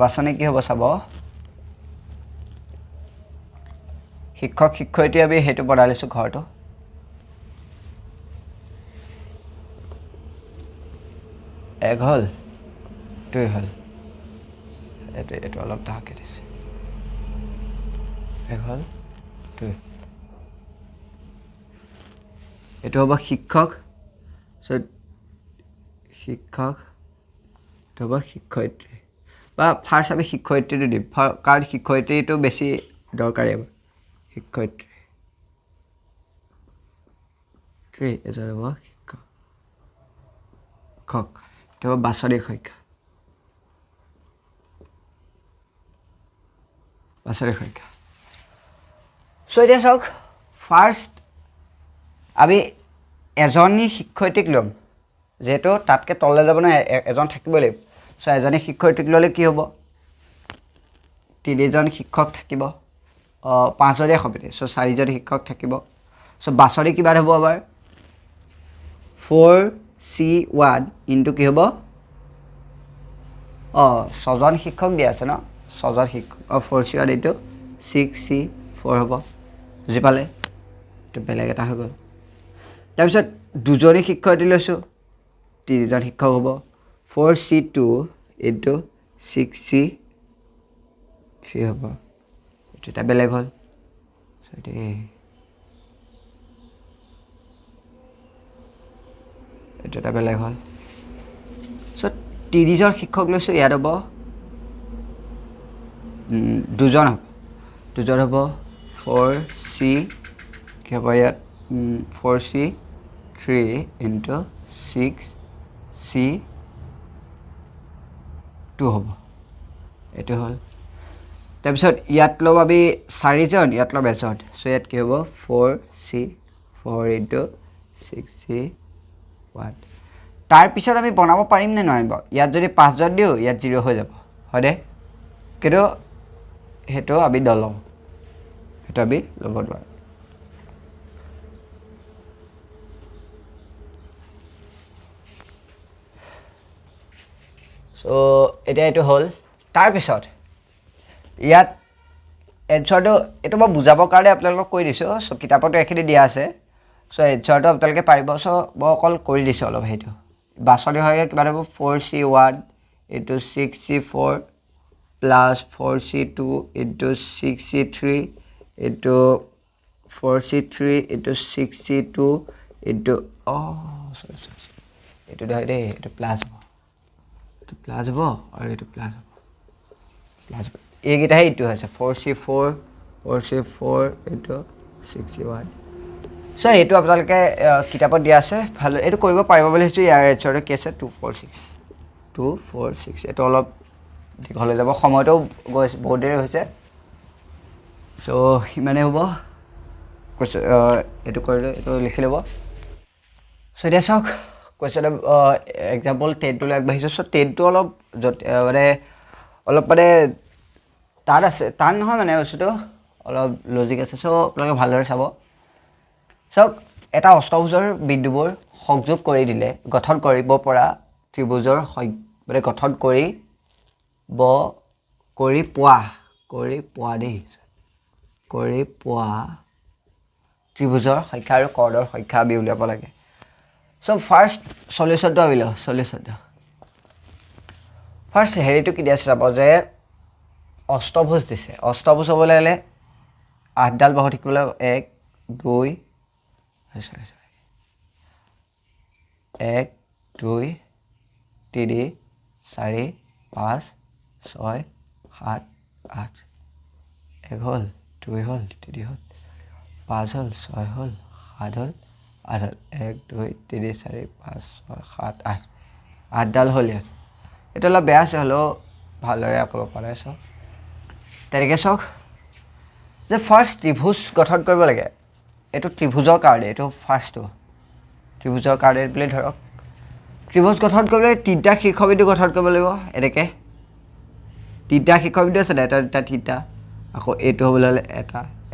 বাছনি কি হ'ব চাব শিক্ষক শিক্ষয়িত্ৰী আমি হেতু বনালিছো ঘৰটো এক হল দুই হল এটো অলপ ঢাকে দিছে এক হল দুই এটো হ'ব শিক্ষক সো শিক্ষক এটো হ'ব শিক্ষয়িত্ৰী বা ফাৰ্স্ট আমি শিক্ষয়িত্ৰীটো দিম কাৰণ শিক্ষয়িত্ৰীটো বেছি দৰকাৰী হ'ব শিক্ষয়িত্ৰী এজন হ'ব শিক্ষক এটো হ'ব বাছনিক সংখ্যা সো এতিয়া চাওক ফাৰ্স্ট আমি এজনী শিক্ষয়িত্ৰীক ল'ম যেহেতু তাতকে তললে যাব না এজন থাকিব লাগিব সো এজনী শিক্ষয়িত্ৰীক ল'লে কি হ'ব তিনিজন শিক্ষক থাকিব 5 জনীয়া কমিটি সো 4 জন শিক্ষক থাকিব সো বাছনি কিমান হ'ব আমাৰ 4C1 ইনটু কি হ'ব 6 জন শিক্ষক দিয়া আছে ন 6 জন শিক্ষক 4C1 ইনটু 6C4 হ'ব বুজি পালে তো বেলেগ এটা হৈ গ'ল তাৰ পিছত দুজনী শিক্ষয়িত্ৰী লৈছো তিনিজন শিক্ষক হ'ব 4C2 ইনটু 6C3 হ'ব এটা বেলেগ হ'ল এটা বেলেগ হ'ল সো তিনিজন শিক্ষক লৈছো ইয়াত হ'ব দুজন হ'ব 4C কি হ'ব ইয়াত 4C3 ইনটু 6C2 হ'ব এটো হ'ল তাৰপিছত ইয়াত ল'ব আমি 4 জন ইয়াত ল'ব এজন সো ইয়াত কি হ'ব 4C4 ইনটু 6C1 তাৰ পিছত আমি বনাব পাৰিম নে নোৱাৰিম ইয়াত যদি 5 জন দিও ইয়াত 0 হৈ যাব হয়নে কিন্তু হেটো আমি দলম হেটো আমি ল'ব নোৱাৰো সো এতিয়া এটো হ'ল তাৰ পিছত ইয়াত এনসাৰটো এটো মই বুজাবৰ কাৰণে আপোনালোকক কৈ দিছো সো কিতাপটো এখিনি দিয়া আছে সো এনসাৰটো আপোনালোকে পাৰিব সো মই অকল কৰি দিছো অলপ হেতু বাছনি হয় কিমান হ'ব 4C1 into 6C4 plus 4C2 into 6C3 into 4C3 into 6C2 into sorry eto dai de eto plus hobo aru eto plus ei gita eto hoise 4C4 into 6C1 so eto apnaloke kitapot dia ase bhalo eto koribo paribo boli hichu yar answer ki ase 246 eto olop দিঘলে যাব সময়টো বহুত দেৰি হৈছে so মানে হ'ব এটো কৰিলে এটো লিখি লব সো এতিয়া চাওক কোৱেশ্চন এক্সাম্পল 10 টো আগবাঢ়িছো সো 10 টো অলপ মানে তাত আছে টান নহয় মানে বস্তুটো অলপ লজিক আছে সো আপোনালোকে ভালদৰে চাব চাওক এটা অষ্টভুজৰ বিন্দুবোৰ সংযোগ কৰি দিলে গঠন কৰিব পৰা ত্ৰিভুজৰ মানে গঠন কৰি পোৱা ত্ৰিভুজৰ সংখ্যা আৰু কৰ্ণৰ সংখ্যা আমি উলিয়াব লাগে সো ফাৰ্স্ট সলিউশনটো আমিলো সলিউশনটো ফাৰ্ষ্ট হেৰিটো কি দিয়া আছে চাব যে অষ্টভুজ দিছে অষ্টভুজ হ'বলৈ হ'লে 8ডাল বাহু থাকিব লাগিব 1 2 1 2 3 4 5 6 7 8 1 হ'ল 2 হ'ল 3 হ'ল 5 হ'ল 6 হ'ল 7 হ'ল 8 হ'ল 1 2 3 4 5 6 7 8 8ডাল হ'ল ইয়াত এইটো অলপ বেয়া আছে হ'লেও ভালদৰে আঁকিব পাৰে চাওক তেনেকৈ চাওক যে ফাৰ্ষ্ট ত্ৰিভুজ গঠন কৰিব লাগে এইটো ত্ৰিভুজৰ কাৰণে এইটো ফাৰ্ষ্টটো ত্ৰিভুজৰ কাৰণে বুলি ধৰক ত্ৰিভুজ গঠন কৰিবলৈ 3টা শীৰ্ষবিন্দু গঠন কৰিব লাগিব এনেকৈ 3টা শীৰ্ষবিন্দু আছে এটা দুটা তিনিটা আকৌ এইটো হ'বলৈ হ'লে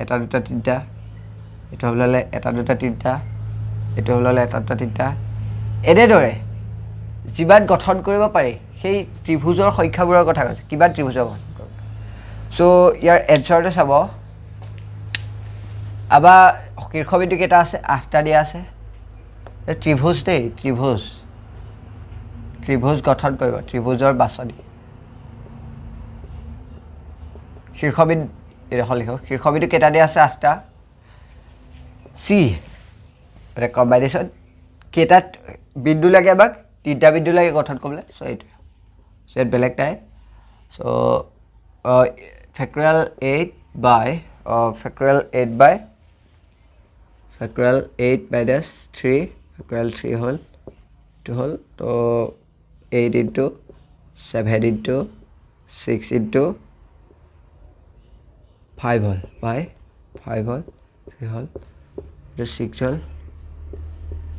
এটা দুটা তিনিটা এইটো হ'বলৈ হ'লে এটা দুটা তিনিটা এইটো হ'বলৈ হ'লে এটা দুটা তিনিটা এনেদৰে যিমান গঠন কৰিব পাৰি সেই ত্ৰিভুজৰ সংখ্যাবোৰৰ কথা কৈছে কিমান ত্ৰিভুজৰ গঠন কৰিব চ' ইয়াৰ এনচাৰটো চাব আবা শীৰ্ষবিন্দু কেইটা আছে 8টা দিয়া আছে ত্ৰিভুজ দেই ত্ৰিভুজ গঠন কৰিব ত্ৰিভুজৰ বাছনি শীৰ্ষবিন্দু এডোখৰ লিখক শীৰ্ষবিন্দু কেইটা দিয়া আছে 8টা চি মানে কম্বাইনেশ্যন কেইটাত বিন্দু লাগে আমাক 3টা বিন্দু লাগে গঠন কৰিবলৈ চ' এইটো চ' ইয়াত বেলেগ নাই চ' ফেক্টৰিয়েল 8 বাই ফেক্টৰিয়েল 8 মাইনাছ 3 ফেক্টৰিয়েল 3 হ'ল এইটো হ'ল তো 8 ইনটু 7 ইনটু 6 ইনটু 5 হ'ল বাই 5 হ'ল 3 হ'ল এইটো 6 হ'ল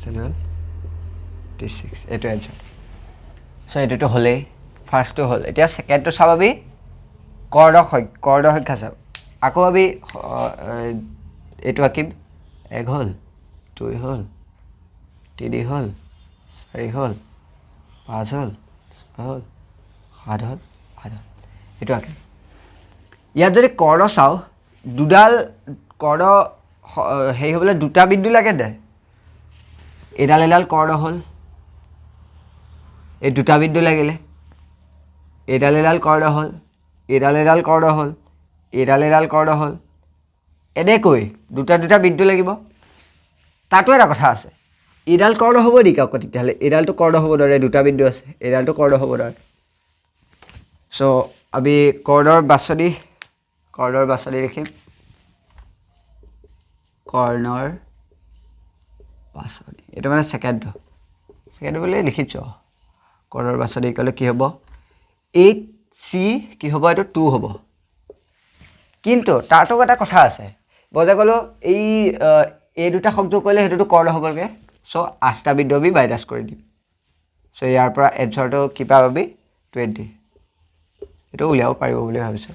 7 হ'ল 36 এইটো এনচাৰ চ' এইটোতো হ'লেই ফাৰ্ষ্টটো হ'ল এতিয়া ছেকেণ্ডটো চাব আমি কৰ্ণ সংখ্যা চাব আকৌ আমি এইটো আঁকিম 1 হ'ল 2 হ'ল 3 হ'ল 4 হ'ল 5 হ'ল 6 হ'ল 7 হ'ল 8 হ'ল এইটো আঁকিম ইয়াত যদি কৰ্ণ চাওঁ দুডাল কৰ্ণ হেৰি হ'বলৈ 2টা বিন্দু লাগে নাই এডাল কৰ্ণ হ'ল এই 2টা বিন্দু লাগিলে এডাল কৰ্ণ হ'ল এডাল কৰ্ণ হ'ল এডাল কৰ্ণ হ'ল এনেকৈ 2টা বিন্দু লাগিব তাতো এটা কথা আছে এডাল কৰ্ণ হ'ব নেকি আকৌ তেতিয়াহ'লে এডালটো কৰ্ণ হ'ব নোৱাৰে 2টা বিন্দু আছে এডালটো কৰ্ণ হ'ব নোৱাৰে চ' আমি কৰ্ণৰ বাছনি লিখিম কৰ্ণৰ বাছনি এইটো মানে ছেকেণ্ডটো বুলি লিখিছোঁ কৰ্ণৰ বাছনি ক'লে কি হ'ব 8C কি হ'ব এইটো 2 হ'ব কিন্তু তাতো এটা কথা আছে মই যে ক'লোঁ এই দুটা সংযোগ কৰিলে সেইটোতো কৰ্ণ হ'বগৈ চ' 8টা বিন্দু আমি মাইনাছ কৰি দিম চ' ইয়াৰ পৰা এনচাৰটো কি পাম আমি 20 এইটো উলিয়াব পাৰিব বুলি ভাবিছোঁ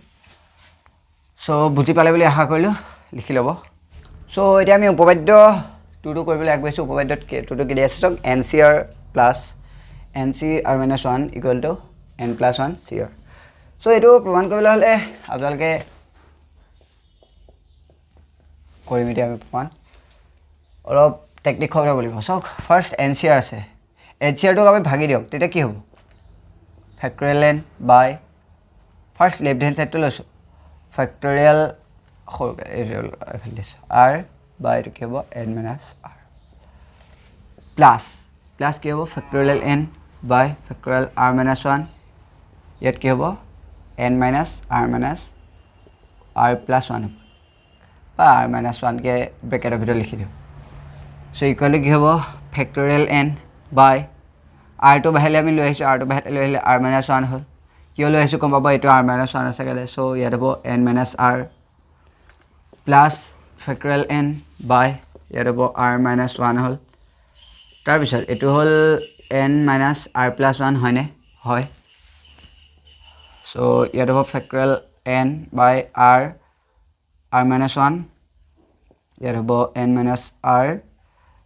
চ' বুজি পালে বুলি আশা কৰিলোঁ লিখি ল'ব চ' এতিয়া আমি উপপাদ্য 2টো কৰিবলৈ আগবাঢ়িছোঁ উপপাদ্যত 2টো কি দিয়া আছে চাওক NCR plus NCR minus 1 equal to N plus 1 CR চ' এইটো প্ৰমাণ কৰিবলৈ হ'লে আপোনালোকে কৰিম এতিয়া আমি প্ৰমাণ অলপ টেকনিক খবৰ বুলিব চাওক ফাৰ্ষ্ট NCR আছে NCRটোক আমি ভাগি দিয়ক তেতিয়া কি হ'ব ফেক্টৰিয়েল n বাই ফাৰ্ষ্ট লেফ্ট হেণ্ড ছাইডটো লৈছোঁ ফেক্টৰিয়েল r বাই এইটো কি হ'ব n মাইনাছ r প্লাছ কি হ'ব factorial n by factorial r minus 1 ইয়াত কি হ'ব n মাইনাছ r প্লাছ 1 হ'ব বা r মাইনাছ 1কে ব্ৰেকেটৰ ভিতৰত লিখি দিওঁ চ' ইকুৱেল টু কি হ'ব ফেক্টৰিয়েল n বাই rটো বাহিৰলৈ আমি লৈ আহিছোঁ rটো বাহিৰলৈ লৈ আহিলে r মাইনাছ 1 হ'ল কিয় লৈ আহিছোঁ গম পাব এইটো r মাইনাছ 1 আছে কাৰণে চ' ইয়াত হ'ব n minus r plus factorial n বাই ইয়াত হ'ব r মাইনাছ 1 হ'ল তাৰপিছত এইটো হ'ল n মাইনাছ r প্লাছ 1 হয়নে হয় চ' ইয়াত হ'ব ফেক্টৰিয়েল n বাই r মাইনাছ 1 ইয়াত হ'ব n মাইনাছ r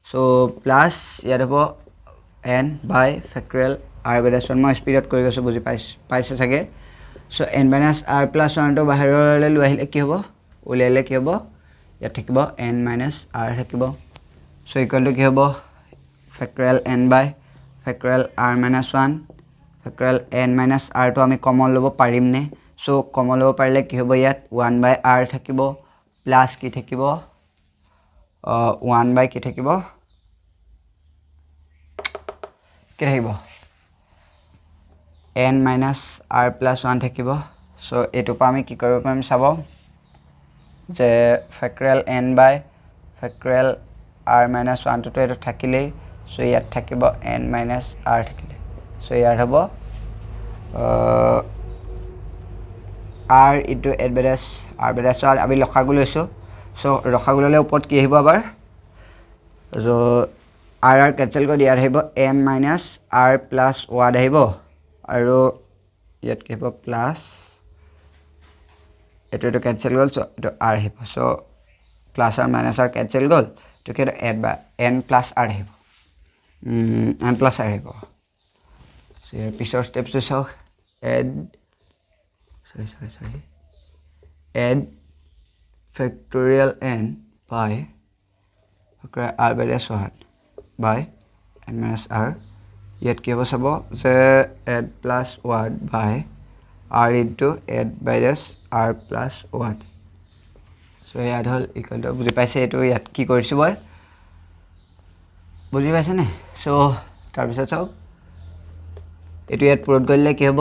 চ' প্লাছ ইয়াত হ'ব n by factorial r minus 1 মই স্পীডত কৰি গৈছোঁ বুজি পাইছে চাগে চ' n মাইনাছ r প্লাছ 1টো বাহিৰলৈ লৈ আহিলে কি হ'ব উলিয়ালে কি হ'ব ইয়াত থাকিব n মাইনাছ r থাকিব চ' ইকুৱেল টু কি হ'ব factorial n by factorial r minus 1 factorial n minus আৰটো আমি কমন ল'ব পাৰিমনে চ' কমন ল'ব পাৰিলে কি হ'ব ইয়াত 1/r থাকিব প্লাছ কি থাকিব 1 কি থাকিব কি থাকিব n মাইনাছ r প্লাছ 1 থাকিব চ' এইটোৰ পৰা আমি কি কৰিব পাৰিম চাব যে factorial n by factorial r minus 1 টো এইটো থাকিলেই চ' ইয়াত থাকিব n মাইনাছ r থাকিলে চ' ইয়াত হ'ব r into n minus r minus 1 আমি লসাগু লৈছোঁ চ' লসাগু ল'লে ওপৰত কি আহিব আবাৰ চ' r কেনচেল কৰি ইয়াত আহিব n মাইনাছ r প্লাছ 1 আহিব আৰু ইয়াত কি হ'ব প্লাছ এইটো কেনচেল গ'ল চ' এইটো r আহিব so' plus r minus r cancel গ'ল এইটো কি n প্লাছ r আহিব n প্লাছ r আহিব চ' ইয়াৰ পিছৰ ষ্টেপটো চাওক n factorial n by factorial r minus 1 by n minus r ইয়াত কি হ'ব চাব যে n plus 1 by r into n minus r plus 1 so' ইয়াত হ'ল ইকুৱেল বুজি পাইছে এইটো ইয়াত কি কৰিছোঁ মই বুজি পাইছেনে চ' তাৰপিছত চাওক এইটো ইয়াত পূৰণ কৰিলে কি হ'ব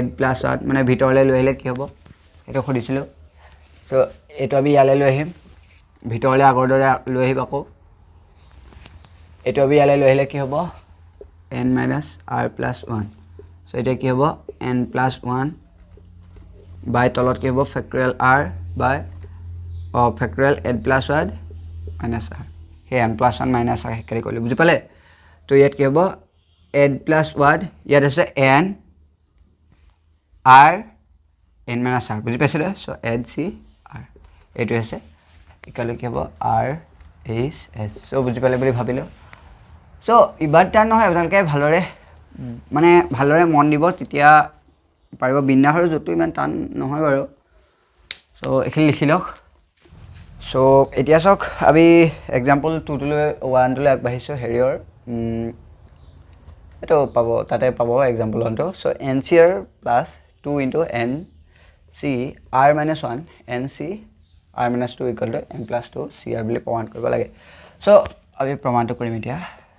n প্লাছ 1 মানে ভিতৰলৈ লৈ আহিলে কি হ'ব সেইটো সুধিছিলোঁ চ' এইটো আমি ইয়ালৈ লৈ আহিম ভিতৰলৈ আগৰ দৰে লৈ আহিম আকৌ এইটো আমি ইয়ালৈ লৈ আহিলে কি হ'ব n মাইনাছ r প্লাছ 1 চ' এতিয়া কি হ'ব n প্লাছ 1 বাই তলত কি হ'ব factorial r by factorial n plus 1 minus r সেই n প্লাছ 1 মাইনাছ r সেইকাৰণে কৰিলোঁ বুজি পালে তো ইয়াত কি হ'ব n প্লাছ 1 ইয়াত আছে n r n minus r বুজি পাইছিলে চ' n c r এইটো আছে ইকালে কি হ'ব r h s চ' বুজি পালে বুলি ভাবিলোঁ চ' ইবাৰ টান নহয় আপোনালোকে ভালদৰে মন দিব তেতিয়া পাৰিব বিন্যাসৰ য'তো ইমান টান নহয় বাৰু চ' এইখিনি লিখি লওক চ' এতিয়া চাওক আমি এক্সাম্পল 2 1 আগবাঢ়িছোঁ হেৰিয়ৰ এইটো পাব তাতে পাব এক্সাম্পল 1টো so' n c r plus 2 into n c r minus 1 n c r minus 2 equal to n plus 2 c r বুলি প্ৰমাণ কৰিব লাগে চ' আমি প্ৰমাণটো কৰিম এতিয়া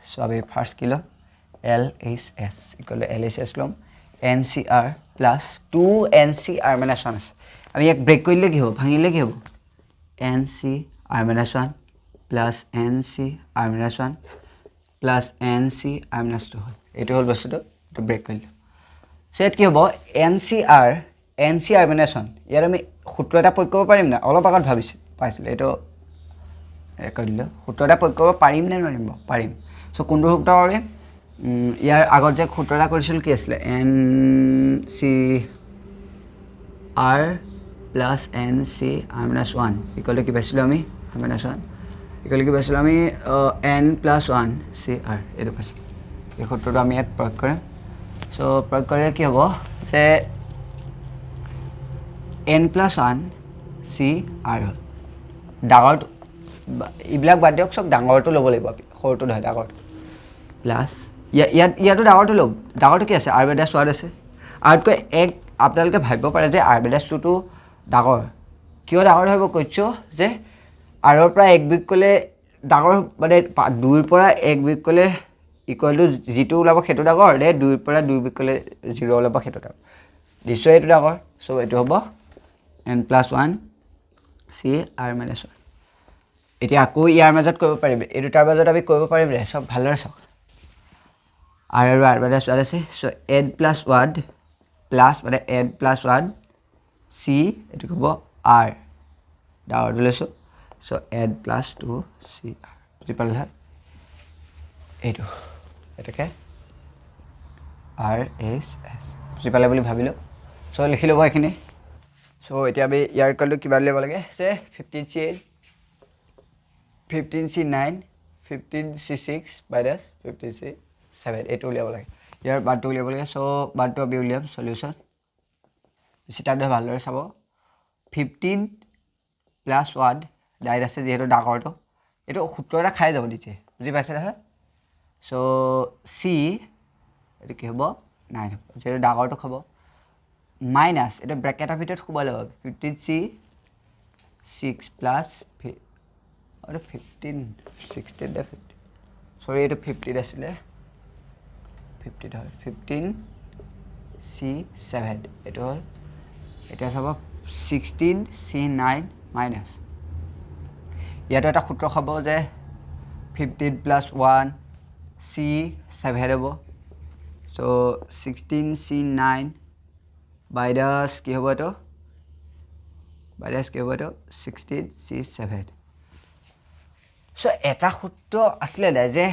চ' আমি ফাৰ্ষ্ট কি ল'ম l h s equal to l h s ল'ম n c r plus 2 n c r minus 1 আছে আমি ইয়াক ব্ৰেক কৰিলে কি হ'ব ভাঙিলে কি হ'ব n c r minus 1 plus n c r minus 1 plus n c r minus 2 হ'ল এইটো হ'ল বস্তুটো এইটো ব্ৰেক কৰিলোঁ চ' ইয়াত কি হ'ব n c r মাইনাছ 1 ইয়াত আমি সূত্ৰ এটা প্ৰয়োগ কৰিব পাৰিম না অলপ আগত পাইছিলোঁ এইটো কৰি দিলোঁ সূত্ৰ এটা প্ৰয়োগ কৰিব পাৰিম নে নোৱাৰিম পাৰিম চ' কোনটো সূত্ৰ কৰিম ইয়াৰ আগত যে সূত্ৰ এটা কৰিছিলোঁ কি আছিলে n c r plus n c r minus 1 equal to কি পাইছিলোঁ আমি r মাইনাছ 1 ইকুৱেল কি পাইছিলোঁ আমি n প্লাছ 1 c r এইটো পাইছিলোঁ এই সূত্ৰটো আমি ইয়াত প্ৰয়োগ কৰিম চ' প্ৰয়োগ কৰিলে কি হ'ব যে n প্লাছ 1 c r হ'ল ডাঙৰটো এইবিলাক বাদ দিয়ক চব ডাঙৰটো ল'ব লাগিব আপুনি সৰুটো নহয় ডাঙৰটো প্লাছ ইয়াতো ডাঙৰটো ল'ব ডাঙৰটো কি আছে r মাইনাছ 1 আছে আৰতকৈ এক আপোনালোকে ভাবিব পাৰে যে r মাইনাছ 2টো ডাঙৰ কিয় ডাঙৰ হ'ব কৈছোঁ যে আৰৰ পৰা 1 বিয়োগ কৰিলে ডাঙৰ মানে 2ৰ পৰা 1 বিয়োগ কৰিলে ইকুৱেল টু যিটো ওলাব সেইটো ডাঙৰ নে 2ৰ পৰা 2 বিয়োগ কৰিলে 0 ওলাব সেইটো ডাঙৰ নিশ্চয় এইটো ডাঙৰ চ' এইটো হ'ব n plus 1 c r minus 1 এতিয়া আকৌ ইয়াৰ মাজত কৰিব পাৰিম এই দুটাৰ মাজত আমি কৰিব পাৰিম ৰে চব ভালদৰে চাওক r আৰু r মাইনাছ 1 আছে চ' n প্লাছ 1 প্লাছ মানে n প্লাছ 1 c এইটো হ'ব r ডাঙৰটো লৈছোঁ চ' n প্লাছ 2 c r বুজি পালে নহয় এইটো এটাকে r s s বুজি পালে বুলি ভাবিলোঁ চ' লিখি ল'ব এইখিনি চ' এতিয়া আমি ইয়াৰ কলটো কিমান ল'ব লাগে যে 15c9 15c6 মাইনাছ 15c7 এইটো উলিয়াব লাগে ইয়াৰ বানটো উলিয়াব লাগে চ' বানটো আমি উলিয়াম চলিউশ্যন বেছি টান নহয় ভালদৰে চাব 15 প্লাছ 1 9 আছে যিহেতু ডাঙৰটো এইটো সূত্ৰ এটা খাই যাব নিজে বুজি পাইছে নহয় চ' c এইটো কি হ'ব 9 হ'ব যেটো ডাঙৰটো খাব মাইনাছ এটা ব্ৰেকেটৰ ভিতৰত খুব লাগিব 15c 6 প্লাস আৰু 15 16 দে 50 সৰি এটো 50 আছিলে 50 হয় 15c7 এটো হল এটা চাব 16c9 মাইনাছ ইয়াতো এটা সূত্ৰ খাব যে 15 plus 1 c7 হ'ব so 16c9 minus কি হ'ব এটো minus কি হ'ব এটো 16c7 so এটা সূত্ৰ আসলে না যে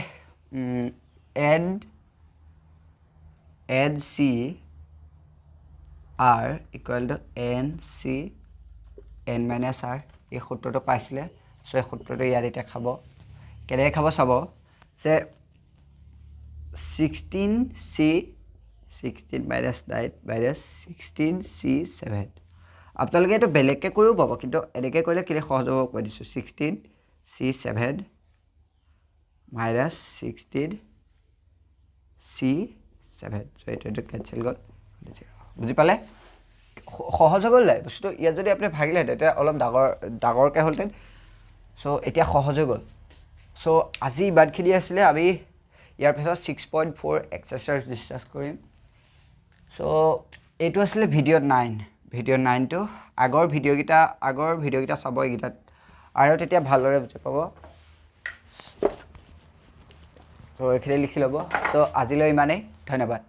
add c r equal to nc n minus r এই সূত্ৰটো পাইছিলে so এই সূত্ৰটো ইয়াত এটা খাব কেনে খাব চাব যে 16c 16 minus 9 minus 16c7 আপোনালোকে এটো বেলেগকে কৰিও পাব কিন্তু এনেকে কৰিলে কি সহজ হ'ব কৈ দিছো 16c7 minus 16c7 so এটো ক্যান্সেল গল বুজি পালে সহজ হৈ গ'ল বস্তু ইয়াত যদি আপুনি ভাগিলে তেতিয়া অলপ ডাঙৰকে হলতেন সো এতিয়া সহজ হৈ গ'ল সো আজি বাদখিনি আছিলে আমি ইয়াৰ পিছত 6.4 এক্সাৰসাইজ ডিসকাস কৰিম সো এটো আসলে ভিডিও 9 টো আগৰ ভিডিও গিটা চাব এইগিটাত আৰু তেতিয়া ভালৰে বুজি পাব সো এখিনি লিখি লব সো আজিলৈ ইমানেই ধন্যবাদ